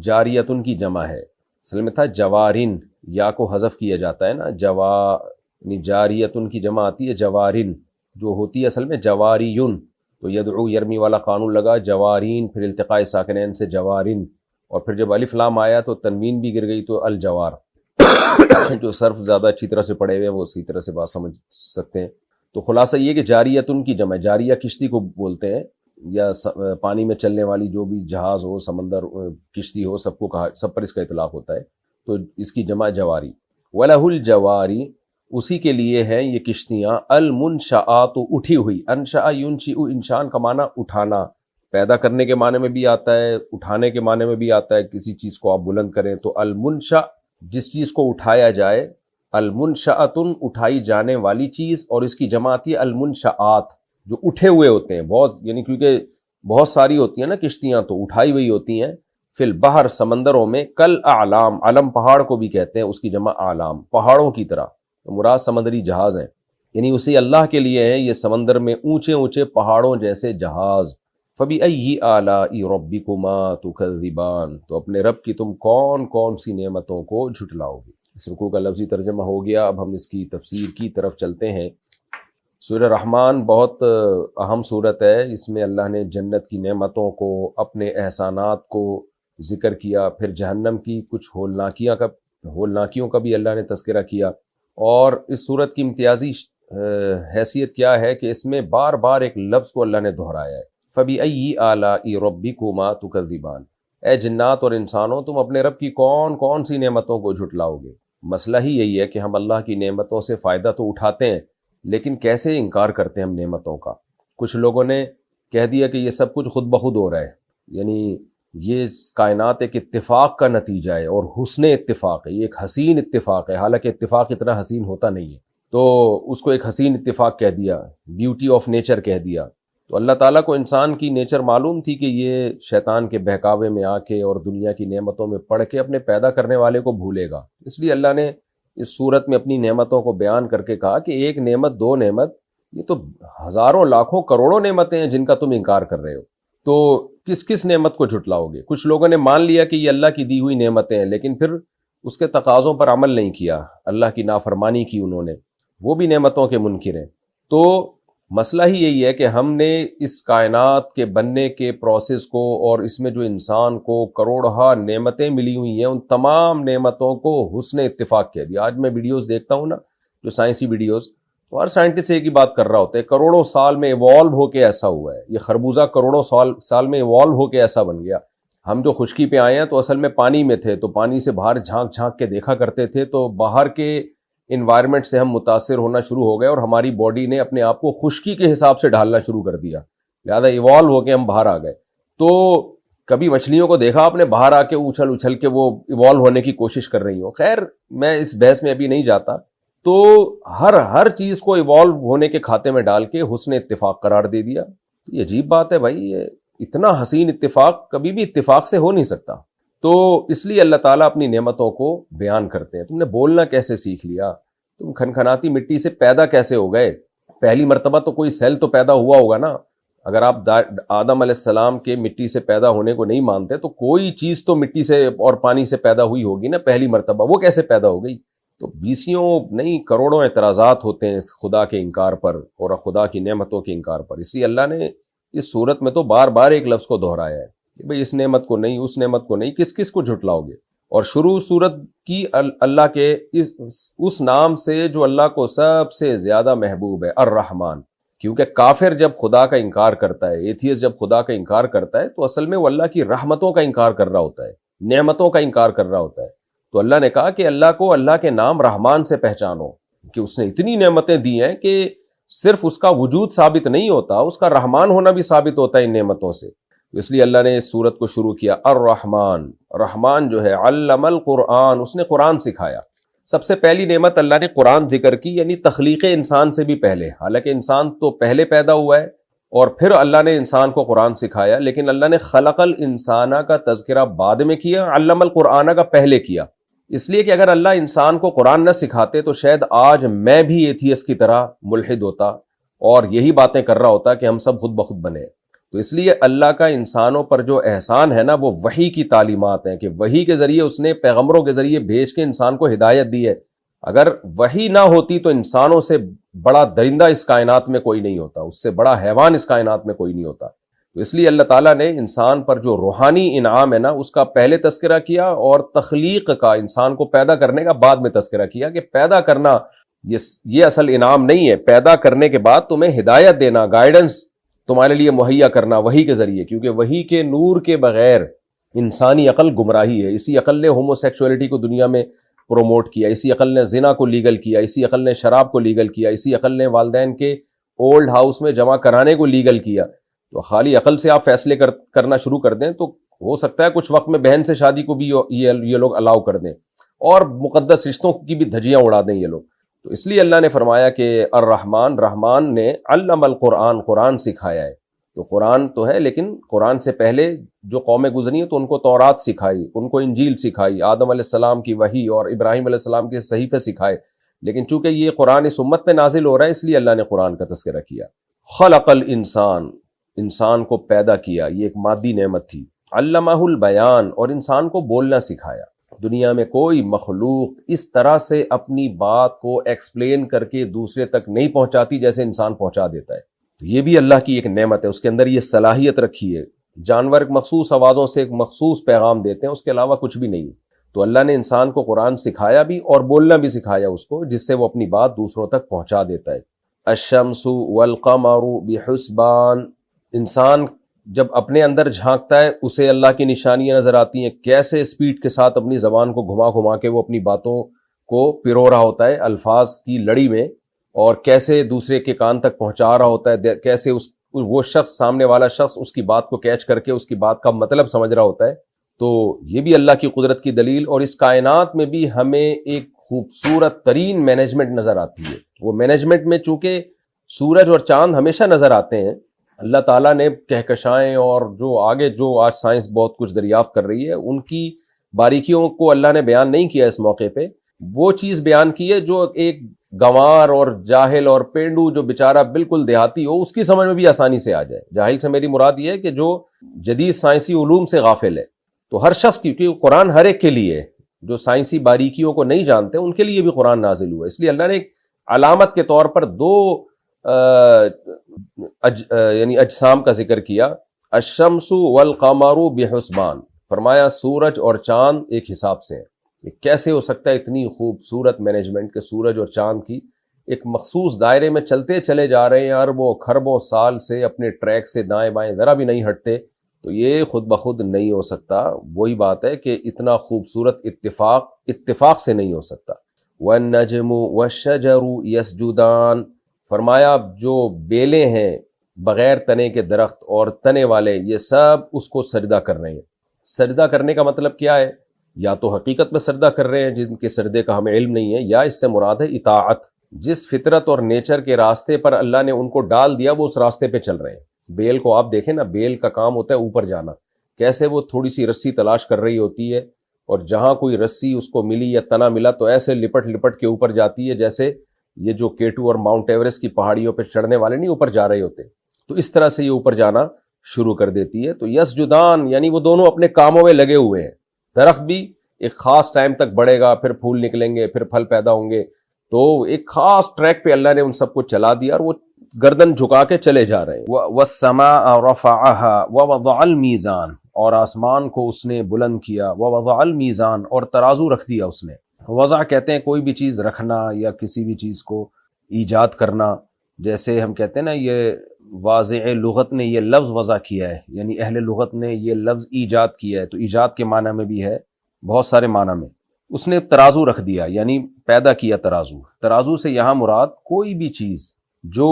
جاریتن کی جمع ہے، اصل میں تھا جوارن، یا کو حذف کیا جاتا ہے نا، یعنی جاریتن کی جمع آتی ہے جوارن، جو ہوتی ہے اصل میں جواریون، تو یدعو یرمی والا قانون لگا، جوارین، پھر التقاء ساکنین سے جوارن، اور پھر جب الف لام آیا تو تنوین بھی گر گئی تو الجوار۔ جو صرف زیادہ اچھی طرح سے پڑھے ہوئے ہیں وہ اسی طرح سے بات سمجھ سکتے ہیں۔ تو خلاصہ یہ کہ جاریتن کی جمع، جاریہ کشتی کو بولتے ہیں، یا پانی میں چلنے والی جو بھی جہاز ہو، سمندر کشتی ہو، سب کو کہا، سب پر اس کا اطلاق ہوتا ہے، تو اس کی جمع جواری۔ وَلَهُ الْجَوَارِ، اسی کے لیے ہیں یہ کشتیاں، المنشآت، اٹھی ہوئی، انشأ ینشئ، انشان کا معنی اٹھانا، پیدا کرنے کے معنی میں بھی آتا ہے، اٹھانے کے معنی میں بھی آتا ہے، کسی چیز کو آپ بلند کریں تو المنشأ، جس چیز کو اٹھایا جائے، المنشأتن، اٹھائی جانے والی چیز، اور اس کی جمع آتی ہے المنشآت، جو اٹھے ہوئے ہوتے ہیں بہت، یعنی کیونکہ بہت ساری ہوتی ہیں نا کشتیاں تو اٹھائی ہوئی ہوتی ہیں، فی البحر، سمندروں میں، کل اعلام، علم پہاڑ کو بھی کہتے ہیں، اس کی جمع اعلام، پہاڑوں کی طرح، مراد سمندری جہاز ہیں، یعنی اسی اللہ کے لیے ہیں یہ سمندر میں اونچے اونچے پہاڑوں جیسے جہاز۔ فَبِأَيِّ آلَاءِ رَبِّكُمَا تُكَذِّبَانِ، تو اپنے رب کی تم کون کون سی نعمتوں کو جھٹلاؤ گے۔ اس رکوع کا لفظی ترجمہ ہو گیا، اب ہم اس کی تفسیر کی طرف چلتے ہیں۔ سورہ رحمان بہت اہم سورت ہے، اس میں اللہ نے جنت کی نعمتوں کو، اپنے احسانات کو ذکر کیا، پھر جہنم کی کچھ ہولناکیوں کا بھی اللہ نے تذکرہ کیا، اور اس سورت کی امتیازی حیثیت کیا ہے کہ اس میں بار بار ایک لفظ کو اللہ نے دہرایا ہے، فَبِأَيِّ آلَاءِ رَبِّكُمَا تُكَذِّبَانِ، اے جنات اور انسانوں تم اپنے رب کی کون کون سی نعمتوں کو جھٹلاؤ گے۔ مسئلہ ہی یہی ہے کہ ہم اللہ کی نعمتوں سے فائدہ تو اٹھاتے ہیں، لیکن کیسے انکار کرتے ہیں ہم نعمتوں کا۔ کچھ لوگوں نے کہہ دیا کہ یہ سب کچھ خود بخود ہو رہا ہے، یعنی یہ کائنات ایک اتفاق کا نتیجہ ہے، اور حسن اتفاق ہے، یہ ایک حسین اتفاق ہے، حالانکہ اتفاق اتنا حسین ہوتا نہیں ہے، تو اس کو ایک حسین اتفاق کہہ دیا، بیوٹی آف نیچر کہہ دیا۔ تو اللہ تعالیٰ کو انسان کی نیچر معلوم تھی کہ یہ شیطان کے بہکاوے میں آ کے اور دنیا کی نعمتوں میں پڑھ کے اپنے پیدا کرنے والے کو بھولے گا، اس لیے اللہ نے اس صورت میں اپنی نعمتوں کو بیان کر کے کہا کہ ایک نعمت، دو نعمت، یہ تو ہزاروں لاکھوں کروڑوں نعمتیں ہیں جن کا تم انکار کر رہے ہو، تو کس کس نعمت کو جھٹلاؤ گے۔ کچھ لوگوں نے مان لیا کہ یہ اللہ کی دی ہوئی نعمتیں ہیں، لیکن پھر اس کے تقاضوں پر عمل نہیں کیا، اللہ کی نافرمانی کی انہوں نے، وہ بھی نعمتوں کے منکر ہیں۔ تو مسئلہ ہی یہی ہے کہ ہم نے اس کائنات کے بننے کے پروسیس کو، اور اس میں جو انسان کو کروڑہا نعمتیں ملی ہوئی ہیں، ان تمام نعمتوں کو حسن اتفاق کہہ دیا۔ آج میں ویڈیوز دیکھتا ہوں نا، جو سائنسی ویڈیوز، تو ہر سائنٹسٹ ایک ہی بات کر رہا ہوتا ہے، کروڑوں سال میں ایوالو ہو کے ایسا ہوا ہے، یہ خربوزہ کروڑوں سال میں ایوالو ہو کے ایسا بن گیا۔ ہم جو خشکی پہ آئے ہیں تو اصل میں پانی میں تھے، تو پانی سے باہر جھانک جھانک کے دیکھا کرتے تھے، تو باہر کے انوائرمنٹ سے ہم متاثر ہونا شروع ہو گئے اور ہماری باڈی نے اپنے آپ کو خشکی کے حساب سے ڈھالنا شروع کر دیا، لہٰذا ایوالو ہو کے ہم باہر آ گئے۔ تو کبھی مچھلیوں کو دیکھا آپ نے باہر آ کے اچھل اچھل کے وہ ایوالو ہونے کی کوشش کر رہی ہوں؟ خیر میں اس بحث میں ابھی نہیں جاتا۔ تو ہر چیز کو ایوالو ہونے کے کھاتے میں ڈال کے حسن اتفاق قرار دے دیا۔ یہ عجیب بات ہے بھائی، یہ اتنا حسین اتفاق کبھی بھی اتفاق سے ہو نہیں سکتا۔ تو اس لیے اللہ تعالیٰ اپنی نعمتوں کو بیان کرتے ہیں۔ تم نے بولنا کیسے سیکھ لیا؟ تم کھنکھناتی مٹی سے پیدا کیسے ہو گئے؟ پہلی مرتبہ تو کوئی سیل تو پیدا ہوا ہوگا نا۔ اگر آپ آدم علیہ السلام کے مٹی سے پیدا ہونے کو نہیں مانتے تو کوئی چیز تو مٹی سے اور پانی سے پیدا ہوئی ہوگی نا پہلی مرتبہ، وہ کیسے پیدا ہو گئی؟ تو بیسیوں نہیں کروڑوں اعتراضات ہوتے ہیں اس خدا کے انکار پر اور خدا کی نعمتوں کے انکار پر۔ اس لیے اللہ نے اس صورت میں تو بار بار ایک لفظ کو دہرایا ہے کہ بھئی اس نعمت کو نہیں، اس نعمت کو نہیں، کس کس کو جھٹلاؤ گے؟ اور شروع صورت کی اللہ کے اس نام سے جو اللہ کو سب سے زیادہ محبوب ہے، الرحمن۔ کیونکہ کافر جب خدا کا انکار کرتا ہے، ایتھیسٹ جب خدا کا انکار کرتا ہے تو اصل میں وہ اللہ کی رحمتوں کا انکار کر رہا ہوتا ہے، نعمتوں کا انکار کر رہا ہوتا ہے۔ تو اللہ نے کہا کہ اللہ کو اللہ کے نام رحمان سے پہچانو کہ اس نے اتنی نعمتیں دی ہیں کہ صرف اس کا وجود ثابت نہیں ہوتا، اس کا رحمان ہونا بھی ثابت ہوتا ہے ان نعمتوں سے۔ اس لیے اللہ نے اس سورت کو شروع کیا الرحمن۔ رحمان جو ہے علم القرآن، اس نے قرآن سکھایا۔ سب سے پہلی نعمت اللہ نے قرآن ذکر کی، یعنی تخلیق انسان سے بھی پہلے، حالانکہ انسان تو پہلے پیدا ہوا ہے اور پھر اللہ نے انسان کو قرآن سکھایا، لیکن اللہ نے خلق الانسان کا تذکرہ بعد میں کیا، علم القرآن کا پہلے کیا۔ اس لیے کہ اگر اللہ انسان کو قرآن نہ سکھاتے تو شاید آج میں بھی ایتھیسٹ کی طرح ملحد ہوتا اور یہی باتیں کر رہا ہوتا کہ ہم سب خود بخود بنے۔ تو اس لیے اللہ کا انسانوں پر جو احسان ہے نا، وہ وحی کی تعلیمات ہیں کہ وحی کے ذریعے اس نے پیغمبروں کے ذریعے بھیج کے انسان کو ہدایت دی ہے۔ اگر وحی نہ ہوتی تو انسانوں سے بڑا درندہ اس کائنات میں کوئی نہیں ہوتا، اس سے بڑا حیوان اس کائنات میں کوئی نہیں ہوتا۔ تو اس لیے اللہ تعالیٰ نے انسان پر جو روحانی انعام ہے نا، اس کا پہلے تذکرہ کیا، اور تخلیق کا، انسان کو پیدا کرنے کا بعد میں تذکرہ کیا کہ پیدا کرنا یہ اصل انعام نہیں ہے، پیدا کرنے کے بعد تمہیں ہدایت دینا، گائیڈنس تمہارے لیے مہیا کرنا وحی کے ذریعے، کیونکہ وحی کے نور کے بغیر انسانی عقل گمراہی ہے۔ اسی عقل نے ہومو سیکشولیٹی کو دنیا میں پروموٹ کیا، اسی عقل نے زنا کو لیگل کیا، اسی عقل نے شراب کو لیگل کیا، اسی عقل نے والدین کے اولڈ ہاؤس میں جمع کرانے کو لیگل کیا۔ تو خالی عقل سے آپ فیصلے کرنا شروع کر دیں تو ہو سکتا ہے کچھ وقت میں بہن سے شادی کو بھی یہ لوگ الاؤ کر دیں اور مقدس رشتوں کی بھی دھجیاں اڑا دیں یہ لوگ۔ تو اس لیے اللہ نے فرمایا کہ الرحمن، رحمان نے علم القرآن، قرآن سکھایا ہے۔ تو قرآن تو ہے، لیکن قرآن سے پہلے جو قومیں گزری ہیں تو ان کو تورات سکھائی، ان کو انجیل سکھائی، آدم علیہ السلام کی وحی اور ابراہیم علیہ السلام کے صحیفے سکھائے۔ لیکن چونکہ یہ قرآن اس امت پہ نازل ہو رہا ہے، اس لیے اللہ نے قرآن کا تذکرہ کیا۔ خلق الانسان، انسان کو پیدا کیا، یہ ایک مادی نعمت تھی۔ علمہ البیان، اور انسان کو بولنا سکھایا۔ دنیا میں کوئی مخلوق اس طرح سے اپنی بات کو ایکسپلین کر کے دوسرے تک نہیں پہنچاتی جیسے انسان پہنچا دیتا ہے۔ تو یہ بھی اللہ کی ایک نعمت ہے، اس کے اندر یہ صلاحیت رکھی ہے۔ جانور ایک مخصوص آوازوں سے ایک مخصوص پیغام دیتے ہیں، اس کے علاوہ کچھ بھی نہیں۔ تو اللہ نے انسان کو قرآن سکھایا بھی اور بولنا بھی سکھایا اس کو، جس سے وہ اپنی بات دوسروں تک پہنچا دیتا ہے۔ الشمس والقمر بحسبان، انسان جب اپنے اندر جھانکتا ہے اسے اللہ کی نشانیاں نظر آتی ہیں، کیسے اسپیڈ کے ساتھ اپنی زبان کو گھما گھما کے وہ اپنی باتوں کو پرو رہا ہوتا ہے الفاظ کی لڑی میں، اور کیسے دوسرے کے کان تک پہنچا رہا ہوتا ہے، کیسے وہ شخص، سامنے والا شخص اس کی بات کو کیچ کر کے اس کی بات کا مطلب سمجھ رہا ہوتا ہے۔ تو یہ بھی اللہ کی قدرت کی دلیل، اور اس کائنات میں بھی ہمیں ایک خوبصورت ترین مینجمنٹ نظر آتی ہے۔ وہ مینجمنٹ میں چونکہ سورج اور چاند ہمیشہ نظر آتے ہیں، اللہ تعالیٰ نے کہکشائیں اور جو آگے جو آج سائنس بہت کچھ دریافت کر رہی ہے، ان کی باریکیوں کو اللہ نے بیان نہیں کیا اس موقع پہ۔ وہ چیز بیان کی ہے جو ایک گنوار اور جاہل اور پینڈو جو بیچارہ بالکل دیہاتی ہو، اس کی سمجھ میں بھی آسانی سے آ جائے۔ جاہل سے میری مراد یہ ہے کہ جو جدید سائنسی علوم سے غافل ہے۔ تو ہر شخص کی، کیونکہ قرآن ہر ایک کے لیے ہے، جو سائنسی باریکیوں کو نہیں جانتے ان کے لیے بھی قرآن نازل ہوا۔ اس لیے اللہ نے ایک علامت کے طور پر دو یعنی اجسام کا ذکر کیا، الشمس والقمر بحسبان، فرمایا سورج اور چاند ایک حساب سے ہیں۔ یہ کیسے ہو سکتا ہے اتنی خوبصورت مینجمنٹ کہ سورج اور چاند کی ایک مخصوص دائرے میں چلتے چلے جا رہے ہیں، اربوں کھربوں سال سے اپنے ٹریک سے دائیں بائیں ذرا بھی نہیں ہٹتے، تو یہ خود بخود نہیں ہو سکتا. وہی بات ہے کہ اتنا خوبصورت اتفاق سے نہیں ہو سکتا. وَالنَّجْمُ وَالشَّجَرُ يَسْجُدَانِ، فرمایا جو بیلیں ہیں بغیر تنے کے درخت اور تنے والے، یہ سب اس کو سجدہ کر رہے ہیں. سجدہ کرنے کا مطلب کیا ہے؟ یا تو حقیقت میں سجدہ کر رہے ہیں جن کے سجدے کا ہمیں علم نہیں ہے، یا اس سے مراد ہے اطاعت. جس فطرت اور نیچر کے راستے پر اللہ نے ان کو ڈال دیا وہ اس راستے پہ چل رہے ہیں. بیل کو آپ دیکھیں نا، بیل کا کام ہوتا ہے اوپر جانا. کیسے وہ تھوڑی سی رسی تلاش کر رہی ہوتی ہے، اور جہاں کوئی رسی اس کو ملی یا تنا ملا تو ایسے لپٹ لپٹ کے اوپر جاتی ہے، جیسے یہ جو K2 اور ماؤنٹ ایوریسٹ کی پہاڑیوں پہ چڑھنے والے نہیں اوپر جا رہے ہوتے، تو اس طرح سے یہ اوپر جانا شروع کر دیتی ہے. تو یسجدان یعنی وہ دونوں اپنے کاموں میں لگے ہوئے ہیں. درخت بھی ایک خاص ٹائم تک بڑھے گا، پھر پھول نکلیں گے، پھر پھل پیدا ہوں گے. تو ایک خاص ٹریک پہ اللہ نے ان سب کو چلا دیا اور وہ گردن جھکا کے چلے جا رہے ہیں. وَالسَّمَاءَ رَفَعَهَا وَوَضَعَ الْمِيزَانَ، اور آسمان کو اس نے بلند کیا. وَوَضَعَ الْمِيزَانَ، اور ترازو رکھ دیا اس نے. وضع کہتے ہیں کوئی بھی چیز رکھنا یا کسی بھی چیز کو ایجاد کرنا. جیسے ہم کہتے ہیں نا، یہ واضع لغت نے یہ لفظ وضع کیا ہے، یعنی اہل لغت نے یہ لفظ ایجاد کیا ہے. تو ایجاد کے معنی میں بھی ہے، بہت سارے معنی میں. اس نے ترازو رکھ دیا یعنی پیدا کیا ترازو. ترازو سے یہاں مراد کوئی بھی چیز جو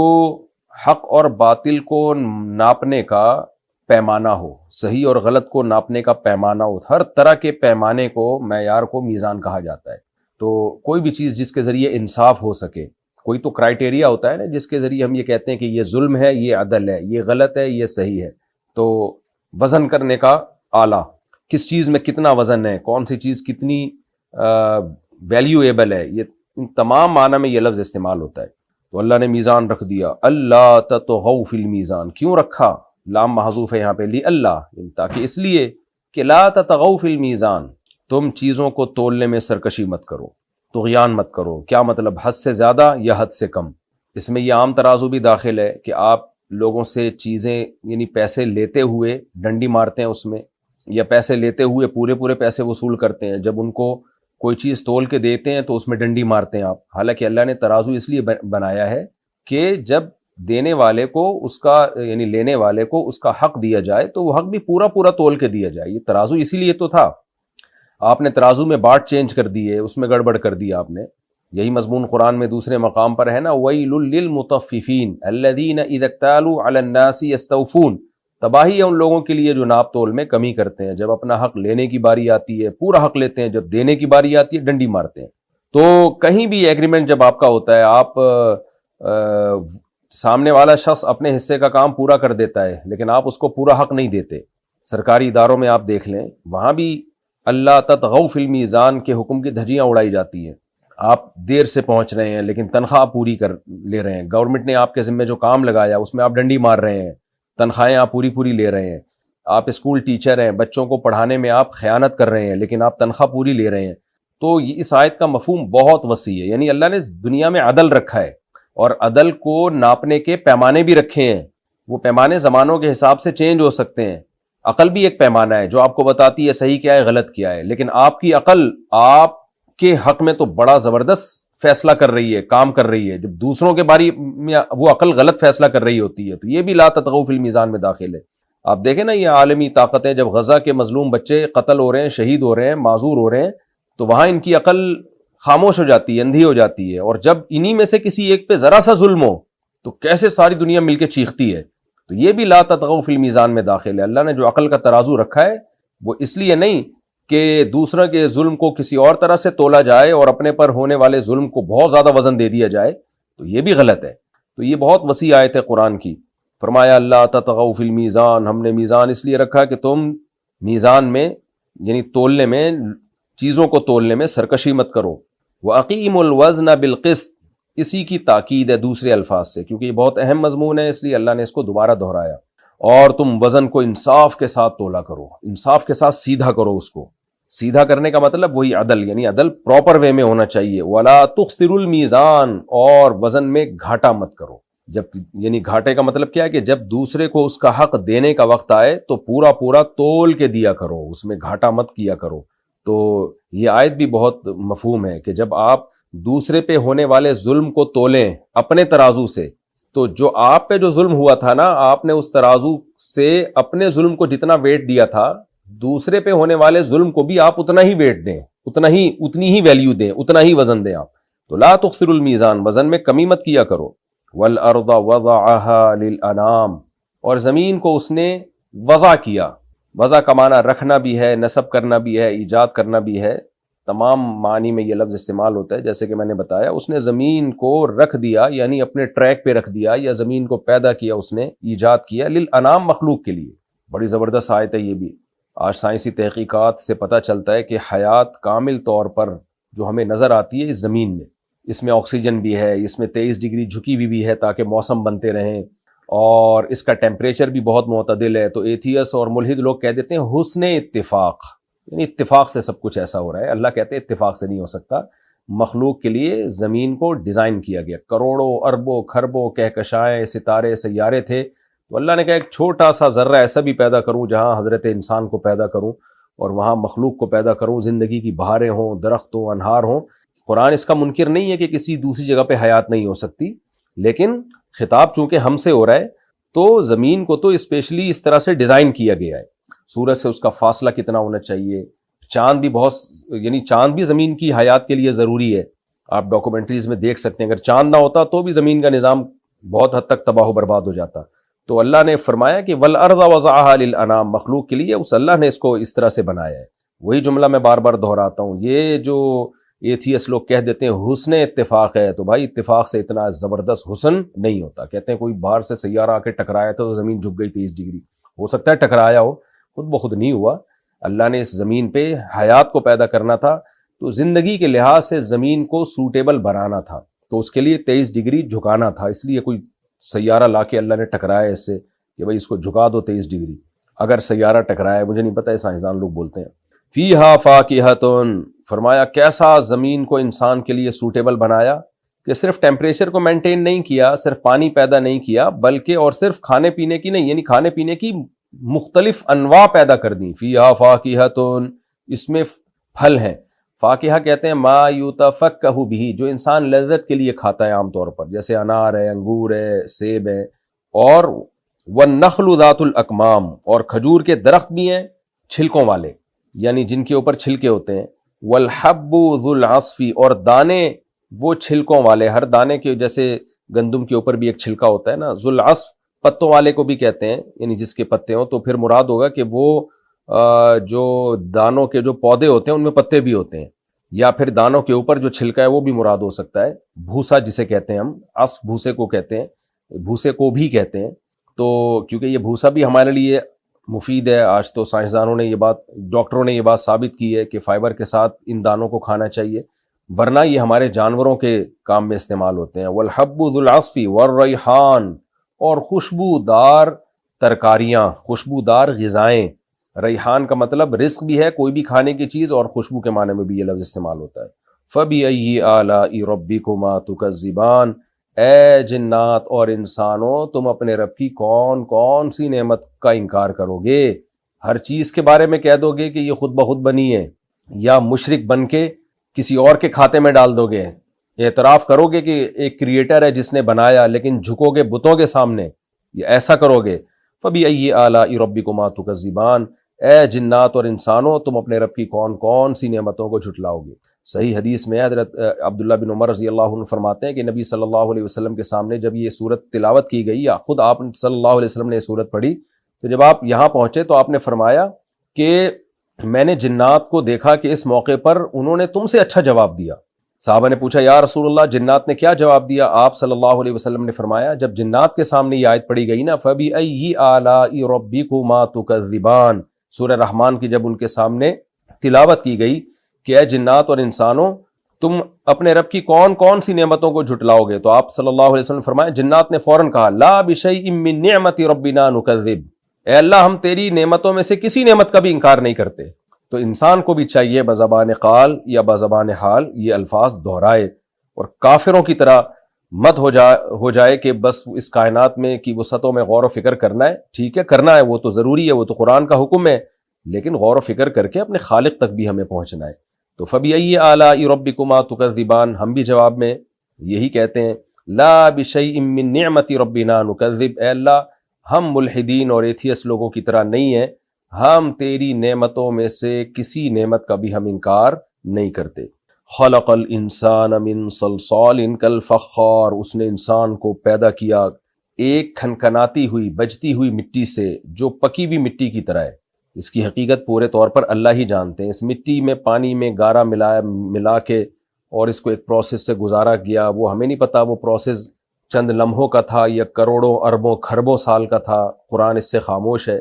حق اور باطل کو ناپنے کا پیمانہ ہو، صحیح اور غلط کو ناپنے کا پیمانہ ہو. ہر طرح کے پیمانے کو، معیار کو میزان کہا جاتا ہے. تو کوئی بھی چیز جس کے ذریعے انصاف ہو سکے. کوئی تو کرائٹیریا ہوتا ہے نا جس کے ذریعے ہم یہ کہتے ہیں کہ یہ ظلم ہے، یہ عدل ہے، یہ غلط ہے، یہ صحیح ہے. تو وزن کرنے کا آلہ، کس چیز میں کتنا وزن ہے، کون سی چیز کتنی ویلیویبل ہے، یہ ان تمام معنی میں یہ لفظ استعمال ہوتا ہے. تو اللہ نے میزان رکھ دیا. اللہ تطغوا فی المیزان، کیوں رکھا؟ لام محذوف ہے یہاں پہ، لی اللہ، تاکہ اس لیے کہ لا تطغوا فی المیزان، تم چیزوں کو تولنے میں سرکشی مت کرو، طغیان مت کرو. کیا مطلب؟ حد سے زیادہ یا حد سے کم. اس میں یہ عام ترازو بھی داخل ہے کہ آپ لوگوں سے چیزیں یعنی پیسے لیتے ہوئے ڈنڈی مارتے ہیں اس میں، یا پیسے لیتے ہوئے پورے پیسے وصول کرتے ہیں. جب ان کو کوئی چیز تول کے دیتے ہیں تو اس میں ڈنڈی مارتے ہیں آپ. حالانکہ اللہ نے ترازو اس لیے بنایا ہے کہ جب دینے والے کو اس کا یعنی لینے والے کو اس کا حق دیا جائے تو وہ حق بھی پورا تول کے دیا جائے. یہ ترازو اسی لیے تو تھا. آپ نے ترازو میں باٹ چینج کر دیے، اس میں گڑبڑ کر دیا آپ نے. یہی مضمون قرآن میں دوسرے مقام پر ہے نا، وَيْلٌ لِّلْمُطَفِّفِينَ الَّذِينَ إِذَا اكْتَالُوا عَلَى النَّاسِ يَسْتَوْفُونَ، تباہی ہے ان لوگوں کے لیے جو ناپ تول میں کمی کرتے ہیں. جب اپنا حق لینے کی باری آتی ہے پورا حق لیتے ہیں، جب دینے کی باری آتی ہے ڈنڈی مارتے ہیں. تو کہیں بھی ایگریمنٹ جب آپ کا ہوتا ہے، آپ سامنے والا شخص اپنے حصے کا کام پورا کر دیتا ہے لیکن آپ اس کو پورا حق نہیں دیتے. سرکاری اداروں میں آپ دیکھ لیں، وہاں بھی اللہ تطغوا فی المیزان کے حکم کی دھجیاں اڑائی جاتی ہیں. آپ دیر سے پہنچ رہے ہیں لیکن تنخواہ پوری کر لے رہے ہیں. گورنمنٹ نے آپ کے ذمہ جو کام لگایا اس میں آپ ڈنڈی مار رہے ہیں، تنخواہیں آپ پوری لے رہے ہیں. آپ اسکول ٹیچر ہیں، بچوں کو پڑھانے میں آپ خیانت کر رہے ہیں لیکن آپ تنخواہ پوری لے رہے ہیں. تو اس آیت کا مفہوم بہت وسیع ہے. یعنی اللہ نے دنیا میں عدل رکھا ہے اور عدل کو ناپنے کے پیمانے بھی رکھے ہیں. وہ پیمانے زمانوں کے حساب سے چینج ہو سکتے ہیں. عقل بھی ایک پیمانہ ہے جو آپ کو بتاتی ہے صحیح کیا ہے غلط کیا ہے، لیکن آپ کی عقل آپ کے حق میں تو بڑا زبردست فیصلہ کر رہی ہے، کام کر رہی ہے. جب دوسروں کے بارے میں وہ عقل غلط فیصلہ کر رہی ہوتی ہے تو یہ بھی لا تطغوا فی المیزان میں داخل ہے. آپ دیکھیں نا، یہ عالمی طاقتیں جب غزہ کے مظلوم بچے قتل ہو رہے ہیں، شہید ہو رہے ہیں، معذور ہو رہے ہیں، تو وہاں ان کی عقل خاموش ہو جاتی ہے، اندھی ہو جاتی ہے. اور جب انہی میں سے کسی ایک پہ ذرا سا ظلم ہو تو کیسے ساری دنیا مل کے چیختی ہے. تو یہ بھی لا تطغوا فی المیزان میں داخل ہے. اللہ نے جو عقل کا ترازو رکھا ہے وہ اس لیے نہیں کہ دوسروں کے ظلم کو کسی اور طرح سے تولا جائے اور اپنے پر ہونے والے ظلم کو بہت زیادہ وزن دے دیا جائے، تو یہ بھی غلط ہے. تو یہ بہت وسیع آیت ہے قرآن کی. فرمایا اللہ تطغوا فی المیزان، ہم نے میزان اس لیے رکھا کہ تم میزان میں یعنی تولنے میں، چیزوں کو تولنے میں سرکشی مت کرو. وَأَقِیمُوا الْوَزْنَ بِالْقِسْطِ، اسی کی تاکید ہے دوسرے الفاظ سے، کیونکہ یہ بہت اہم مضمون ہے اس لیے اللہ نے اس کو دوبارہ دہرایا. اور تم وزن کو انصاف کے ساتھ تولا کرو، انصاف کے ساتھ سیدھا کرو. اس کو سیدھا کرنے کا مطلب وہی عدل، یعنی عدل پراپر وے میں ہونا چاہیے. وَلَا تُخْسِرُوا الْمِيزَانَ، اور وزن میں گھاٹا مت کرو. جب یعنی گھاٹے کا مطلب کیا ہے کہ جب دوسرے کو اس کا حق دینے کا وقت آئے تو پورا تول کے دیا کرو، اس میں گھاٹا مت کیا کرو. تو یہ آیت بھی بہت مفہوم ہے کہ جب آپ دوسرے پہ ہونے والے ظلم کو تولیں اپنے ترازو سے تو جو آپ پہ جو ظلم ہوا تھا نا، آپ نے اس ترازو سے اپنے ظلم کو جتنا ویٹ دیا تھا، دوسرے پہ ہونے والے ظلم کو بھی آپ اتنا ہی ویٹ دیں، اتنی ہی ویلیو دیں، اتنا ہی وزن دیں آپ. تو لا تخسر المیزان، وزن میں کمی مت کیا کرو. والارض وضعها للانام، اور زمین کو اس نے وضع کیا. وضع کا معنی رکھنا بھی ہے، نصب کرنا بھی ہے، ایجاد کرنا بھی ہے. تمام معنی میں یہ لفظ استعمال ہوتا ہے. جیسے کہ میں نے بتایا، اس نے زمین کو رکھ دیا، یعنی اپنے ٹریک پہ رکھ دیا، یا زمین کو پیدا کیا، اس نے ایجاد کیا، للانام، مخلوق کے لیے. بڑی زبردست آیت ہے یہ بھی. آج سائنسی تحقیقات سے پتہ چلتا ہے کہ حیات کامل طور پر جو ہمیں نظر آتی ہے اس زمین میں، اس میں آکسیجن بھی ہے، اس میں 23 ڈگری جھکی ہوئی بھی ہے تاکہ موسم بنتے رہیں، اور اس کا ٹیمپریچر بھی بہت معتدل ہے. تو ایتھیس اور ملحد لوگ کہہ دیتے ہیں حسن اتفاق، یعنی اتفاق سے سب کچھ ایسا ہو رہا ہے. اللہ کہتے ہیں اتفاق سے نہیں ہو سکتا. مخلوق کے لیے زمین کو ڈیزائن کیا گیا. کروڑوں اربوں خربوں کہکشائیں، ستارے، سیارے تھے، تو اللہ نے کہا ایک چھوٹا سا ذرہ ایسا بھی پیدا کروں جہاں حضرت انسان کو پیدا کروں، اور وہاں مخلوق کو پیدا کروں، زندگی کی بہاریں ہوں، درخت ہوں، انہار ہوں. قرآن اس کا منکر نہیں ہے کہ کسی دوسری جگہ پہ حیات نہیں ہو سکتی، لیکن خطاب چونکہ ہم سے ہو رہا ہے تو زمین کو تو اسپیشلی اس طرح سے ڈیزائن کیا گیا ہے. سورج سے اس کا فاصلہ کتنا ہونا چاہیے. چاند بھی یعنی چاند بھی زمین کی حیات کے لیے ضروری ہے. آپ ڈاکومنٹریز میں دیکھ سکتے ہیں اگر چاند نہ ہوتا تو بھی زمین کا نظام بہت حد تک تباہ و برباد ہو جاتا. تو اللہ نے فرمایا کہ والارض وضعها للانام، مخلوق کے لیے اس اللہ نے اس کو اس طرح سے بنایا ہے. وہی جملہ میں بار بار دہراتا ہوں. یہ جو ایتھیس لوگ کہہ دیتے ہیں حسن اتفاق ہے، تو بھائی اتفاق سے اتنا زبردست حسن نہیں ہوتا. کہتے ہیں کوئی باہر سے سیارہ آ کے ٹکرایا تھا تو زمین جھک گئی 23 ڈگری. ہو سکتا ہے ٹکرایا ہو، خود بخود نہیں ہوا. اللہ نے اس زمین پہ حیات کو پیدا کرنا تھا، تو زندگی کے لحاظ سے زمین کو سوٹیبل بنانا تھا، تو اس کے لیے 23 ڈگری جھکانا تھا. اس لیے کوئی سیارہ لا کے اللہ نے ٹکرایا اس سے کہ بھائی اس کو جھکا دو 23 ڈگری. اگر سیارہ ٹکرایا، مجھے نہیں پتہ، سائنسدان لوگ بولتے ہیں. فیہا فاکہۃن، فرمایا کیسا زمین کو انسان کے لیے سوٹیبل بنایا کہ صرف ٹیمپریچر کو مینٹین نہیں کیا، صرف پانی پیدا نہیں کیا، بلکہ اور صرف کھانے پینے کی نہیں، یعنی کھانے پینے کی مختلف انواع پیدا کر دیں. فیہا فاکہۃن، اس میں پھل ہیں. فاکہہ کہتے ہیں ما یتفکہ بہ، جو انسان لذت کے لیے کھاتا ہے عام طور پر، جیسے انار ہے، انگور ہے، سیب ہے. اور والنخل ذات الاکمام، اور کھجور کے درخت بھی ہیں چھلکوں والے، یعنی جن کے اوپر چھلکے ہوتے ہیں. والحب ذو العصف، اور دانے وہ چھلکوں والے، ہر دانے کے، جیسے گندم کے اوپر بھی ایک چھلکا ہوتا ہے نا، ذو العصف پتوں والے کو بھی کہتے ہیں، یعنی جس کے پتے ہوں. تو پھر مراد ہوگا کہ وہ جو دانوں کے جو پودے ہوتے ہیں ان میں پتے بھی ہوتے ہیں، یا پھر دانوں کے اوپر جو چھلکا ہے وہ بھی مراد ہو سکتا ہے. بھوسا جسے کہتے ہیں ہم، عصف بھوسے کو کہتے ہیں، بھوسے کو بھی کہتے ہیں. تو کیونکہ یہ بھوسا بھی ہمارے لیے مفید ہے. آج تو سائنسدانوں نے یہ بات، ڈاکٹروں نے یہ بات ثابت کی ہے کہ فائبر کے ساتھ ان دانوں کو کھانا چاہیے، ورنہ یہ ہمارے جانوروں کے کام میں استعمال ہوتے ہیں. والحب ذو العصف والریحان، اور خوشبودار ترکاریاں، خوشبودار غذائیں. ریحان کا مطلب رزق بھی ہے، کوئی بھی کھانے کی چیز، اور خوشبو کے معنی میں بھی یہ لفظ استعمال ہوتا ہے. فَبِأَيِّ آلَاءِ رَبِّكُمَا تُكَذِّبَانِ، اے جنات اور انسانوں، تم اپنے رب کی کون کون سی نعمت کا انکار کرو گے؟ ہر چیز کے بارے میں کہہ دو گے کہ یہ خود بخود بنی ہے، یا مشرک بن کے کسی اور کے کھاتے میں ڈال دو گے. اعتراف کرو گے کہ ایک کریٹر ہے جس نے بنایا، لیکن جھکو گے بتوں کے سامنے، یہ ایسا کرو گے. فَبِأَيِّ آلَاءِ رَبِّكُمَا تُكَذِّبَانِ، اے جنات اور انسانوں، تم اپنے رب کی کون کون سی نعمتوں کو جھٹلاؤ گے. صحیح حدیث میں حضرت عبداللہ بن عمر رضی اللہ عنہ فرماتے ہیں کہ نبی صلی اللہ علیہ وسلم کے سامنے جب یہ صورت تلاوت کی گئی، یا خود آپ صلی اللہ علیہ وسلم نے یہ صورت پڑھی، تو جب آپ یہاں پہنچے تو آپ نے فرمایا کہ میں نے جنات کو دیکھا کہ اس موقع پر انہوں نے تم سے اچھا جواب دیا. صحابہ نے پوچھا یا رسول اللہ جنات نے کیا جواب دیا؟ آپ صلی اللہ علیہ وسلم نے فرمایا جب جنات کے سامنے یہ آیت پڑھی گئی نا، فَبِأَيِّ آلَاءِ رَبِّكُمَا تُكَذِّبَانِ، سورہ رحمان کی جب ان کے سامنے تلاوت کی گئی کہ اے جنات اور انسانوں، تم اپنے رب کی کون کون سی نعمتوں کو جھٹلاؤ گے، تو آپ صلی اللہ علیہ وسلم فرمایا، جنات نے فوراً کہا لا بِشَيْءٍ مِّن نِعْمَةِ رَبِّنَا نُكَذِّبُ، اے اللہ ہم تیری نعمتوں میں سے کسی نعمت کا بھی انکار نہیں کرتے. تو انسان کو بھی چاہیے بزبان قال یا بزبان حال یہ الفاظ دہرائے، اور کافروں کی طرح مت ہو جائے کہ بس اس کائنات میں کی وسعتوں میں غور و فکر کرنا ہے. ٹھیک ہے کرنا ہے، وہ تو ضروری ہے، وہ تو قرآن کا حکم ہے، لیکن غور و فکر کر کے اپنے خالق تک بھی ہمیں پہنچنا ہے. تو فَبِأَيِّ آلَاءِ رَبِّكُمَا تُكَذِّبَانِ، ہم بھی جواب میں یہی کہتے ہیں لا بشیء من نعمت ربنا نکذب، اے اللہ ہم ملحدین اور ایتھیس لوگوں کی طرح نہیں ہیں، ہم تیری نعمتوں میں سے کسی نعمت کا بھی ہم انکار نہیں کرتے۔ خلق الانسان من صلصال کالفخار، اس نے انسان کو پیدا کیا ایک کھنکھناتی ہوئی بجتی ہوئی مٹی سے جو پکی ہوئی مٹی کی طرح ہے۔ اس کی حقیقت پورے طور پر اللہ ہی جانتے ہیں۔ اس مٹی میں پانی میں گارا ملا کے اور اس کو ایک پروسیس سے گزارا گیا، وہ ہمیں نہیں پتا وہ پروسیس چند لمحوں کا تھا یا کروڑوں اربوں کھربوں سال کا تھا۔ قرآن اس سے خاموش ہے،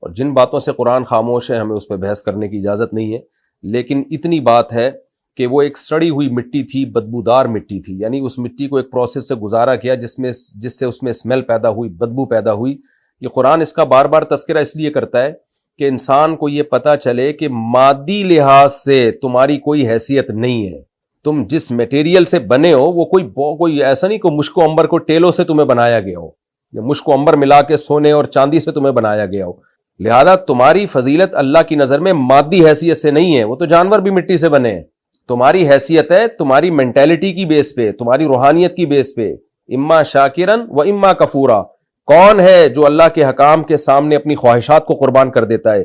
اور جن باتوں سے قرآن خاموش ہے ہمیں اس پہ بحث کرنے کی اجازت نہیں ہے، لیکن اتنی بات ہے کہ وہ ایک سڑی ہوئی مٹی تھی، بدبودار مٹی تھی، یعنی اس مٹی کو ایک پروسیس سے گزارا گیا جس سے اس میں اسمیل پیدا ہوئی، بدبو پیدا ہوئی۔ یہ قرآن اس کا بار بار تذکرہ اس لیے کرتا ہے کہ انسان کو یہ پتہ چلے کہ مادی لحاظ سے تمہاری کوئی حیثیت نہیں ہے، تم جس میٹیریل سے بنے ہو وہ کوئی ایسا نہیں کہ مشک و عنبر کو ٹیلوں سے تمہیں بنایا گیا ہو، یا مشک و عنبر ملا کے سونے اور چاندی سے تمہیں بنایا گیا ہو۔ لہذا تمہاری فضیلت اللہ کی نظر میں مادی حیثیت سے نہیں ہے، وہ تو جانور بھی مٹی سے بنے ہیں۔ تمہاری حیثیت ہے تمہاری مینٹیلٹی کی بیس پہ، تمہاری روحانیت کی بیس پہ، اما شاکرن و اما کفورا۔ کون ہے جو اللہ کے حکام کے سامنے اپنی خواہشات کو قربان کر دیتا ہے،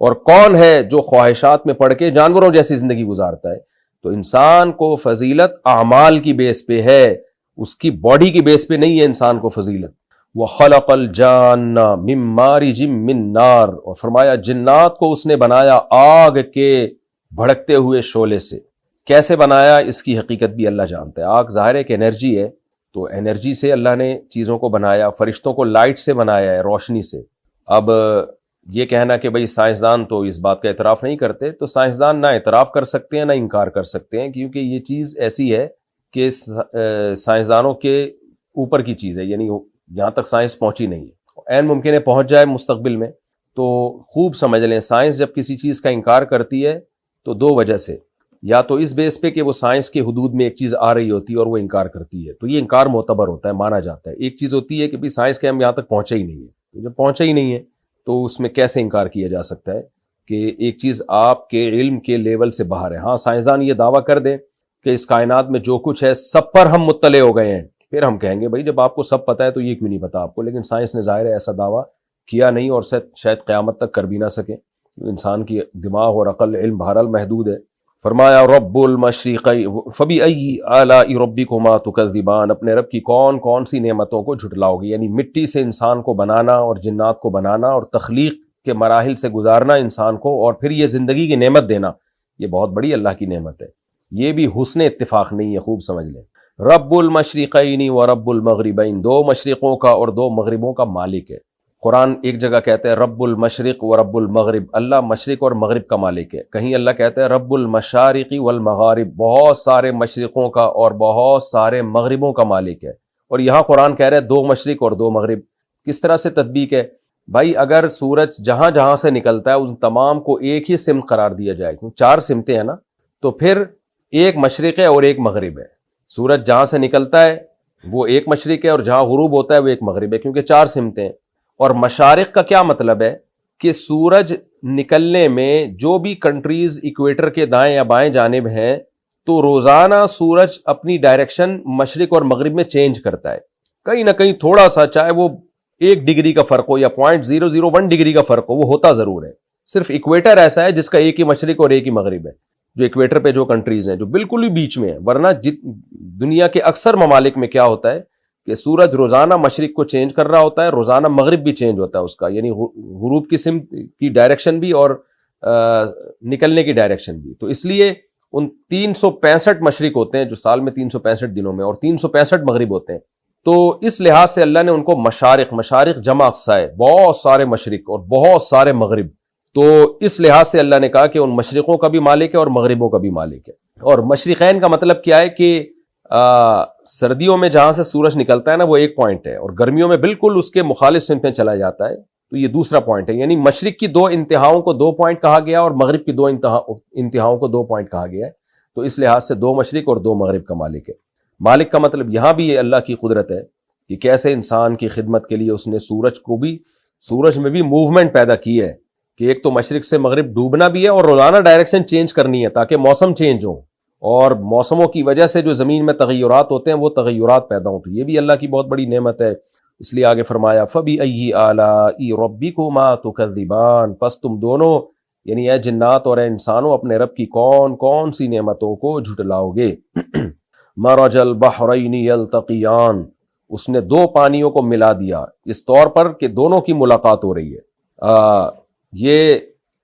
اور کون ہے جو خواہشات میں پڑھ کے جانوروں جیسی زندگی گزارتا ہے؟ تو انسان کو فضیلت اعمال کی بیس پہ ہے، اس کی باڈی کی بیس پہ نہیں ہے انسان کو فضیلت۔ وَخَلَقَ الْجَانَّ مِن مَارِجٍ مِّن نَار، اور فرمایا جنات کو اس نے بنایا آگ کے بھڑکتے ہوئے شعلے سے۔ کیسے بنایا اس کی حقیقت بھی اللہ جانتا ہے۔ آگ ظاہر ہے کہ انرجی ہے، تو انرجی سے اللہ نے چیزوں کو بنایا، فرشتوں کو لائٹ سے بنایا ہے، روشنی سے۔ اب یہ کہنا کہ بھئی سائنسدان تو اس بات کا اعتراف نہیں کرتے، تو سائنسدان نہ اعتراف کر سکتے ہیں نہ انکار کر سکتے ہیں، کیونکہ یہ چیز ایسی ہے کہ سائنسدانوں کے اوپر کی چیز ہے، یعنی یہاں تک سائنس پہنچی نہیں ہے، عین ممکن ہے پہنچ جائے مستقبل میں۔ تو خوب سمجھ لیں، سائنس جب کسی چیز کا انکار کرتی ہے تو دو وجہ سے، یا تو اس بیس پہ کہ وہ سائنس کے حدود میں ایک چیز آ رہی ہوتی ہے اور وہ انکار کرتی ہے، تو یہ انکار معتبر ہوتا ہے، مانا جاتا ہے۔ ایک چیز ہوتی ہے کہ بھی سائنس کے ہم یہاں تک پہنچے ہی نہیں ہے، تو جب پہنچے ہی نہیں ہے تو اس میں کیسے انکار کیا جا سکتا ہے کہ ایک چیز آپ کے علم کے لیول سے باہر ہے۔ ہاں سائنسدان یہ دعویٰ کر دیں کہ اس کائنات میں جو کچھ ہے سب پر ہم مطلع ہو گئے ہیں، پھر ہم کہیں گے بھائی جب آپ کو سب پتہ ہے تو یہ کیوں نہیں پتا آپ کو؟ لیکن سائنس نے ظاہر ہے ایسا دعویٰ کیا نہیں، اور شاید قیامت تک کر بھی نہ سکے۔ انسان کی دماغ اور عقل علم بہرحال محدود ہے۔ فرمایا رب المشرقی فبأی آلاء ربکما تکذبان، اپنے رب کی کون کون سی نعمتوں کو جھٹلاؤ گے؟ یعنی مٹی سے انسان کو بنانا اور جنات کو بنانا اور تخلیق کے مراحل سے گزارنا انسان کو، اور پھر یہ زندگی کی نعمت دینا، یہ بہت بڑی اللہ کی نعمت ہے۔ یہ بھی حسن اتفاق نہیں ہے، خوب سمجھ لیں۔ رب المشرقین و رب المغربین، دو مشرقوں کا اور دو مغربوں کا مالک ہے۔ قرآن ایک جگہ کہتا ہے رب المشرق و رب المغرب، اللہ مشرق اور مغرب کا مالک ہے۔ کہیں اللہ کہتا ہے رب المشارق والمغارب، بہت سارے مشرقوں کا اور بہت سارے مغربوں کا مالک ہے۔ اور یہاں قرآن کہہ رہا ہے دو مشرق اور دو مغرب۔ کس طرح سے تطبیق ہے بھائی؟ اگر سورج جہاں جہاں سے نکلتا ہے ان تمام کو ایک ہی سمت قرار دیا جائے، کیونکہ چار سمتیں ہیں نا، تو پھر ایک مشرق ہے اور ایک مغرب ہے۔ سورج جہاں سے نکلتا ہے وہ ایک مشرق ہے، اور جہاں غروب ہوتا ہے وہ ایک مغرب ہے، کیونکہ چار سمتیں ہیں۔ اور مشارق کا کیا مطلب ہے کہ سورج نکلنے میں جو بھی کنٹریز ایکویٹر کے دائیں یا بائیں جانب ہیں تو روزانہ سورج اپنی ڈائریکشن مشرق اور مغرب میں چینج کرتا ہے، کہیں نہ کہیں تھوڑا سا، چاہے وہ 1 ڈگری کا فرق ہو یا 0.001 ڈگری کا فرق ہو، وہ ہوتا ضرور ہے۔ صرف ایکویٹر ایسا ہے جس کا ایک ہی مشرق اور ایک ہی مغرب ہے، جو ایکویٹر پہ جو کنٹریز ہیں جو بالکل ہی بیچ میں ہیں۔ ورنہ دنیا کے اکثر ممالک میں کیا ہوتا ہے کہ سورج روزانہ مشرق کو چینج کر رہا ہوتا ہے، روزانہ مغرب بھی چینج ہوتا ہے اس کا، یعنی غروب کی سمت کی ڈائریکشن بھی اور نکلنے کی ڈائریکشن بھی۔ تو اس لیے ان 365 مشرق ہوتے ہیں جو سال میں 365 دنوں میں، اور 365 مغرب ہوتے ہیں۔ تو اس لحاظ سے اللہ نے ان کو مشارق جمع اقصا ہے، بہت سارے مشرق اور بہت سارے مغرب۔ تو اس لحاظ سے اللہ نے کہا کہ ان مشرقوں کا بھی مالک ہے اور مغربوں کا بھی مالک ہے۔ اور مشرقین کا مطلب کیا ہے کہ سردیوں میں جہاں سے سورج نکلتا ہے نا وہ ایک پوائنٹ ہے، اور گرمیوں میں بالکل اس کے مخالف سمت میں چلا جاتا ہے، تو یہ دوسرا پوائنٹ ہے۔ یعنی مشرق کی 2 انتہاؤں کو 2 پوائنٹ کہا گیا اور مغرب کی 2 انتہاؤں کو 2 پوائنٹ کہا گیا ہے۔ تو اس لحاظ سے 2 مشرق اور 2 مغرب کا مالک ہے۔ مالک کا مطلب یہاں بھی یہ اللہ کی قدرت ہے کہ کیسے انسان کی خدمت کے لیے اس نے سورج میں بھی موومنٹ پیدا کی ہے کہ ایک تو مشرق سے مغرب ڈوبنا بھی ہے اور روزانہ ڈائریکشن چینج کرنی ہے تاکہ موسم چینج ہو۔ اور موسموں کی وجہ سے جو زمین میں تغیرات ہوتے ہیں وہ تغیرات پیدا ہوتے ہیں، یہ بھی اللہ کی بہت بڑی نعمت ہے۔ اس لیے آگے فرمایا فَبِأَيِّ آلَاءِ رَبِّكُمَا تُكَذِّبَانِ، پس تم دونوں یعنی اے جنات اور اے انسانوں اپنے رب کی کون کون سی نعمتوں کو جھٹلاؤ گے۔ مرج البحرین یلتقیان، اس نے دو پانیوں کو ملا دیا اس طور پر کہ دونوں کی ملاقات ہو رہی ہے۔ یہ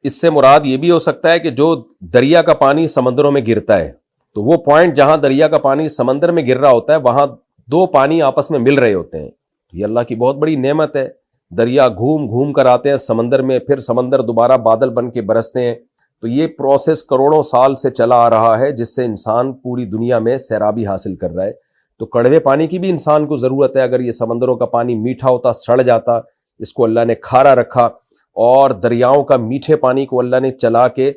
اس سے مراد یہ بھی ہو سکتا ہے کہ جو دریا کا پانی سمندروں میں گرتا ہے تو وہ پوائنٹ جہاں دریا کا پانی سمندر میں گر رہا ہوتا ہے وہاں دو پانی آپس میں مل رہے ہوتے ہیں، یہ اللہ کی بہت بڑی نعمت ہے۔ دریا گھوم گھوم کر آتے ہیں سمندر میں، پھر سمندر دوبارہ بادل بن کے برستے ہیں، تو یہ پروسیس کروڑوں سال سے چلا آ رہا ہے جس سے انسان پوری دنیا میں سیرابی حاصل کر رہا ہے۔ تو کڑوے پانی کی بھی انسان کو ضرورت ہے، اگر یہ سمندروں کا پانی میٹھا ہوتا سڑ جاتا، اس کو اللہ نے کھارا رکھا، اور دریاؤں کا میٹھے پانی کو اللہ نے چلا کے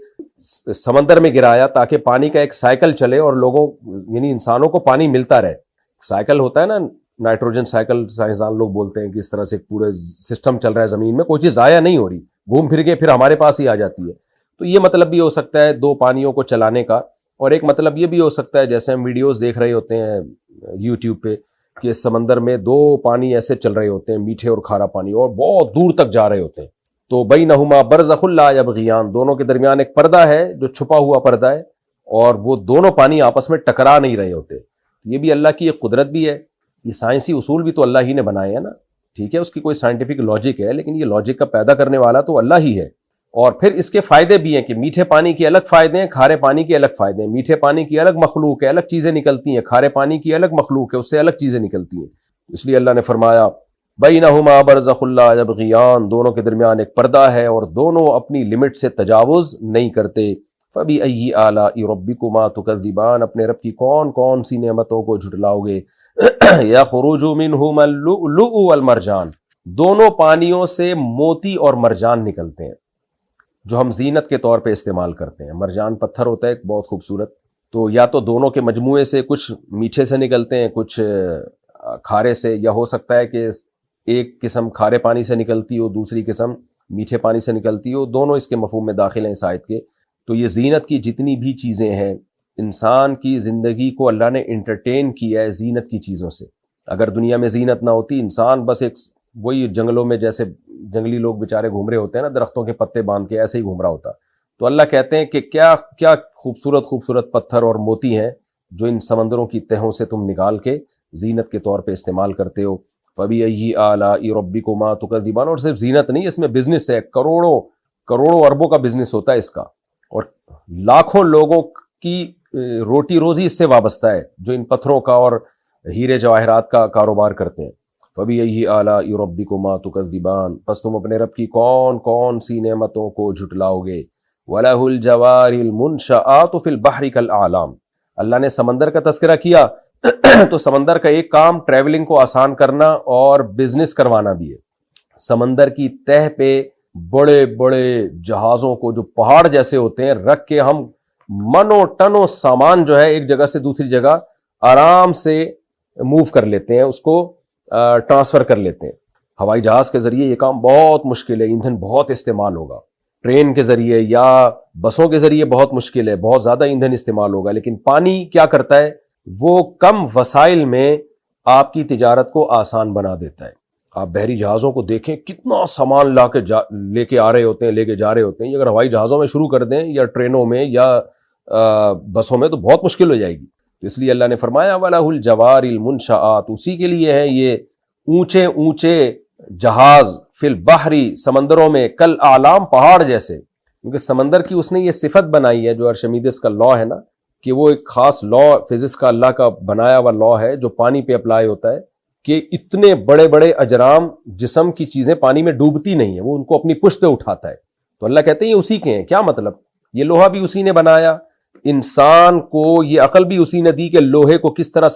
سمندر میں گرایا تاکہ پانی کا ایک سائیکل چلے اور لوگوں یعنی انسانوں کو پانی ملتا رہے۔ سائیکل ہوتا ہے نا، نائٹروجن سائیکل سائنسدان لوگ بولتے ہیں کہ اس طرح سے پورے سسٹم چل رہا ہے زمین میں، کوئی چیز ضائع نہیں ہو رہی، گھوم پھر کے پھر ہمارے پاس ہی آ جاتی ہے۔ تو یہ مطلب بھی ہو سکتا ہے دو پانیوں کو چلانے کا، اور ایک مطلب یہ بھی ہو سکتا ہے جیسے ہم ویڈیوز دیکھ رہے ہوتے ہیں یوٹیوب پہ کہ سمندر میں دو پانی ایسے چل رہے ہوتے ہیں، میٹھے اور کھارا پانی، اور بہت دور تک جا رہے ہوتے ہیں۔ تو بینہما برزخ لا یبغیان، دونوں کے درمیان ایک پردہ ہے جو چھپا ہوا پردہ ہے، اور وہ دونوں پانی آپس میں ٹکرا نہیں رہے ہوتے۔ یہ بھی اللہ کی ایک قدرت بھی ہے، یہ سائنسی اصول بھی تو اللہ ہی نے بنائے ہیں نا، ٹھیک ہے، اس کی کوئی سائنٹیفک لاجک ہے لیکن یہ لاجک کا پیدا کرنے والا تو اللہ ہی ہے۔ اور پھر اس کے فائدے بھی ہیں کہ میٹھے پانی کے الگ فائدے ہیں، کھارے پانی کے الگ فائدے ہیں۔ میٹھے پانی کی الگ مخلوق ہے، الگ چیزیں نکلتی ہیں، کھارے پانی کی الگ مخلوق ہے، اس سے الگ چیزیں نکلتی ہیں۔ اس لیے اللہ نے فرمایا بینہما برزخ لا یبغیان، دونوں کے درمیان ایک پردہ ہے اور دونوں اپنی لمٹ سے تجاوز نہیں کرتے۔ فبأی آلاء ربکما تکذبان، اپنے رب کی کون کون سی نعمتوں کو جھٹلاؤ گے۔ یخرج منہما اللؤلؤ والمرجان، دونوں پانیوں سے موتی اور مرجان نکلتے ہیں جو ہم زینت کے طور پہ استعمال کرتے ہیں۔ مرجان پتھر ہوتا ہے ایک بہت خوبصورت، تو یا تو دونوں کے مجموعے سے کچھ میٹھے سے نکلتے ہیں کچھ کھارے سے، یا ہو سکتا ہے کہ ایک قسم کھارے پانی سے نکلتی ہو دوسری قسم میٹھے پانی سے نکلتی ہو، دونوں اس کے مفہوم میں داخل ہیں اس آیت کے۔ تو یہ زینت کی جتنی بھی چیزیں ہیں، انسان کی زندگی کو اللہ نے انٹرٹین کیا ہے زینت کی چیزوں سے۔ اگر دنیا میں زینت نہ ہوتی، انسان بس ایک وہی جنگلوں میں جیسے جنگلی لوگ بیچارے گھوم رہے ہوتے ہیں نا درختوں کے پتے باندھ کے، ایسے ہی گھوم رہا ہوتا۔ تو اللہ کہتے ہیں کہ کیا کیا خوبصورت خوبصورت پتھر اور موتی ہیں جو ان سمندروں کی تہوں سے تم نکال کے زینت کے طور پہ استعمال کرتے ہو۔ فَبِأَيِّ آلَاءِ رَبِّكُمَا تُكَذِّبَانِ، اور صرف زینت نہیں، اس میں بزنس ہے، کروڑوں اربوں کا بزنس ہوتا ہے اس کا، اور لاکھوں لوگوں کی روٹی روزی اس سے وابستہ ہے جو ان پتھروں کا اور ہیرے جواہرات کا کاروبار کرتے ہیں۔ فَبِأَيِّ آلَاءِ رَبِّكُمَا تُكَذِّبَانِ، پس تم اپنے رب کی کون کون سی نعمتوں کو جھٹلاؤ گے۔ وَلَهُ الْجَوَارِ الْمُنشَآتُ فِي الْبَحْرِ كَالْأَعْلَامِ، اللہ نے سمندر کا تذکرہ کیا تو سمندر کا ایک کام ٹریولنگ کو آسان کرنا اور بزنس کروانا بھی ہے۔ سمندر کی تہ پہ بڑے بڑے جہازوں کو جو پہاڑ جیسے ہوتے ہیں رکھ کے ہم منوں ٹنوں سامان جو ہے ایک جگہ سے دوسری جگہ آرام سے موو کر لیتے ہیں، اس کو ٹرانسفر کر لیتے ہیں۔ ہوائی جہاز کے ذریعے یہ کام بہت مشکل ہے، ایندھن بہت استعمال ہوگا۔ ٹرین کے ذریعے یا بسوں کے ذریعے بہت مشکل ہے، بہت زیادہ ایندھن استعمال ہوگا۔ لیکن پانی کیا کرتا ہے، وہ کم وسائل میں آپ کی تجارت کو آسان بنا دیتا ہے۔ آپ بحری جہازوں کو دیکھیں کتنا سامان لے کے آ رہے ہوتے ہیں، لے کے جا رہے ہوتے ہیں۔ یہ اگر ہوائی جہازوں میں شروع کر دیں یا ٹرینوں میں یا بسوں میں تو بہت مشکل ہو جائے گی۔ تو اس لیے اللہ نے فرمایا وَلَهُ الْجَوَارِ الْمُنشَآتُ، اسی کے لیے ہیں یہ اونچے اونچے جہاز فی البحری، سمندروں میں، کل اعلام، پہاڑ جیسے، کیونکہ سمندر کی اس نے یہ صفت بنائی ہے جو ارشمیدس کا لا ہے نا، کہ وہ ایک خاص لا فزکس کا اللہ کا بنایا ہوا لا ہے جو پانی پہ اپلائی ہوتا ہے کہ اتنے بڑے بڑے اجرام جسم کی چیزیں پانی میں ڈوبتی نہیں ہیں، وہ ان کو اپنی پشت پہ اٹھاتا ہے۔ تو اللہ کہتے ہیں یہ اسی کے ہیں۔ کیا مطلب؟ یہ لوہا بھی اسی نے بنایا، انسان کو یہ عقل بھی اسی نے دی کہ لوہے کو کس طرح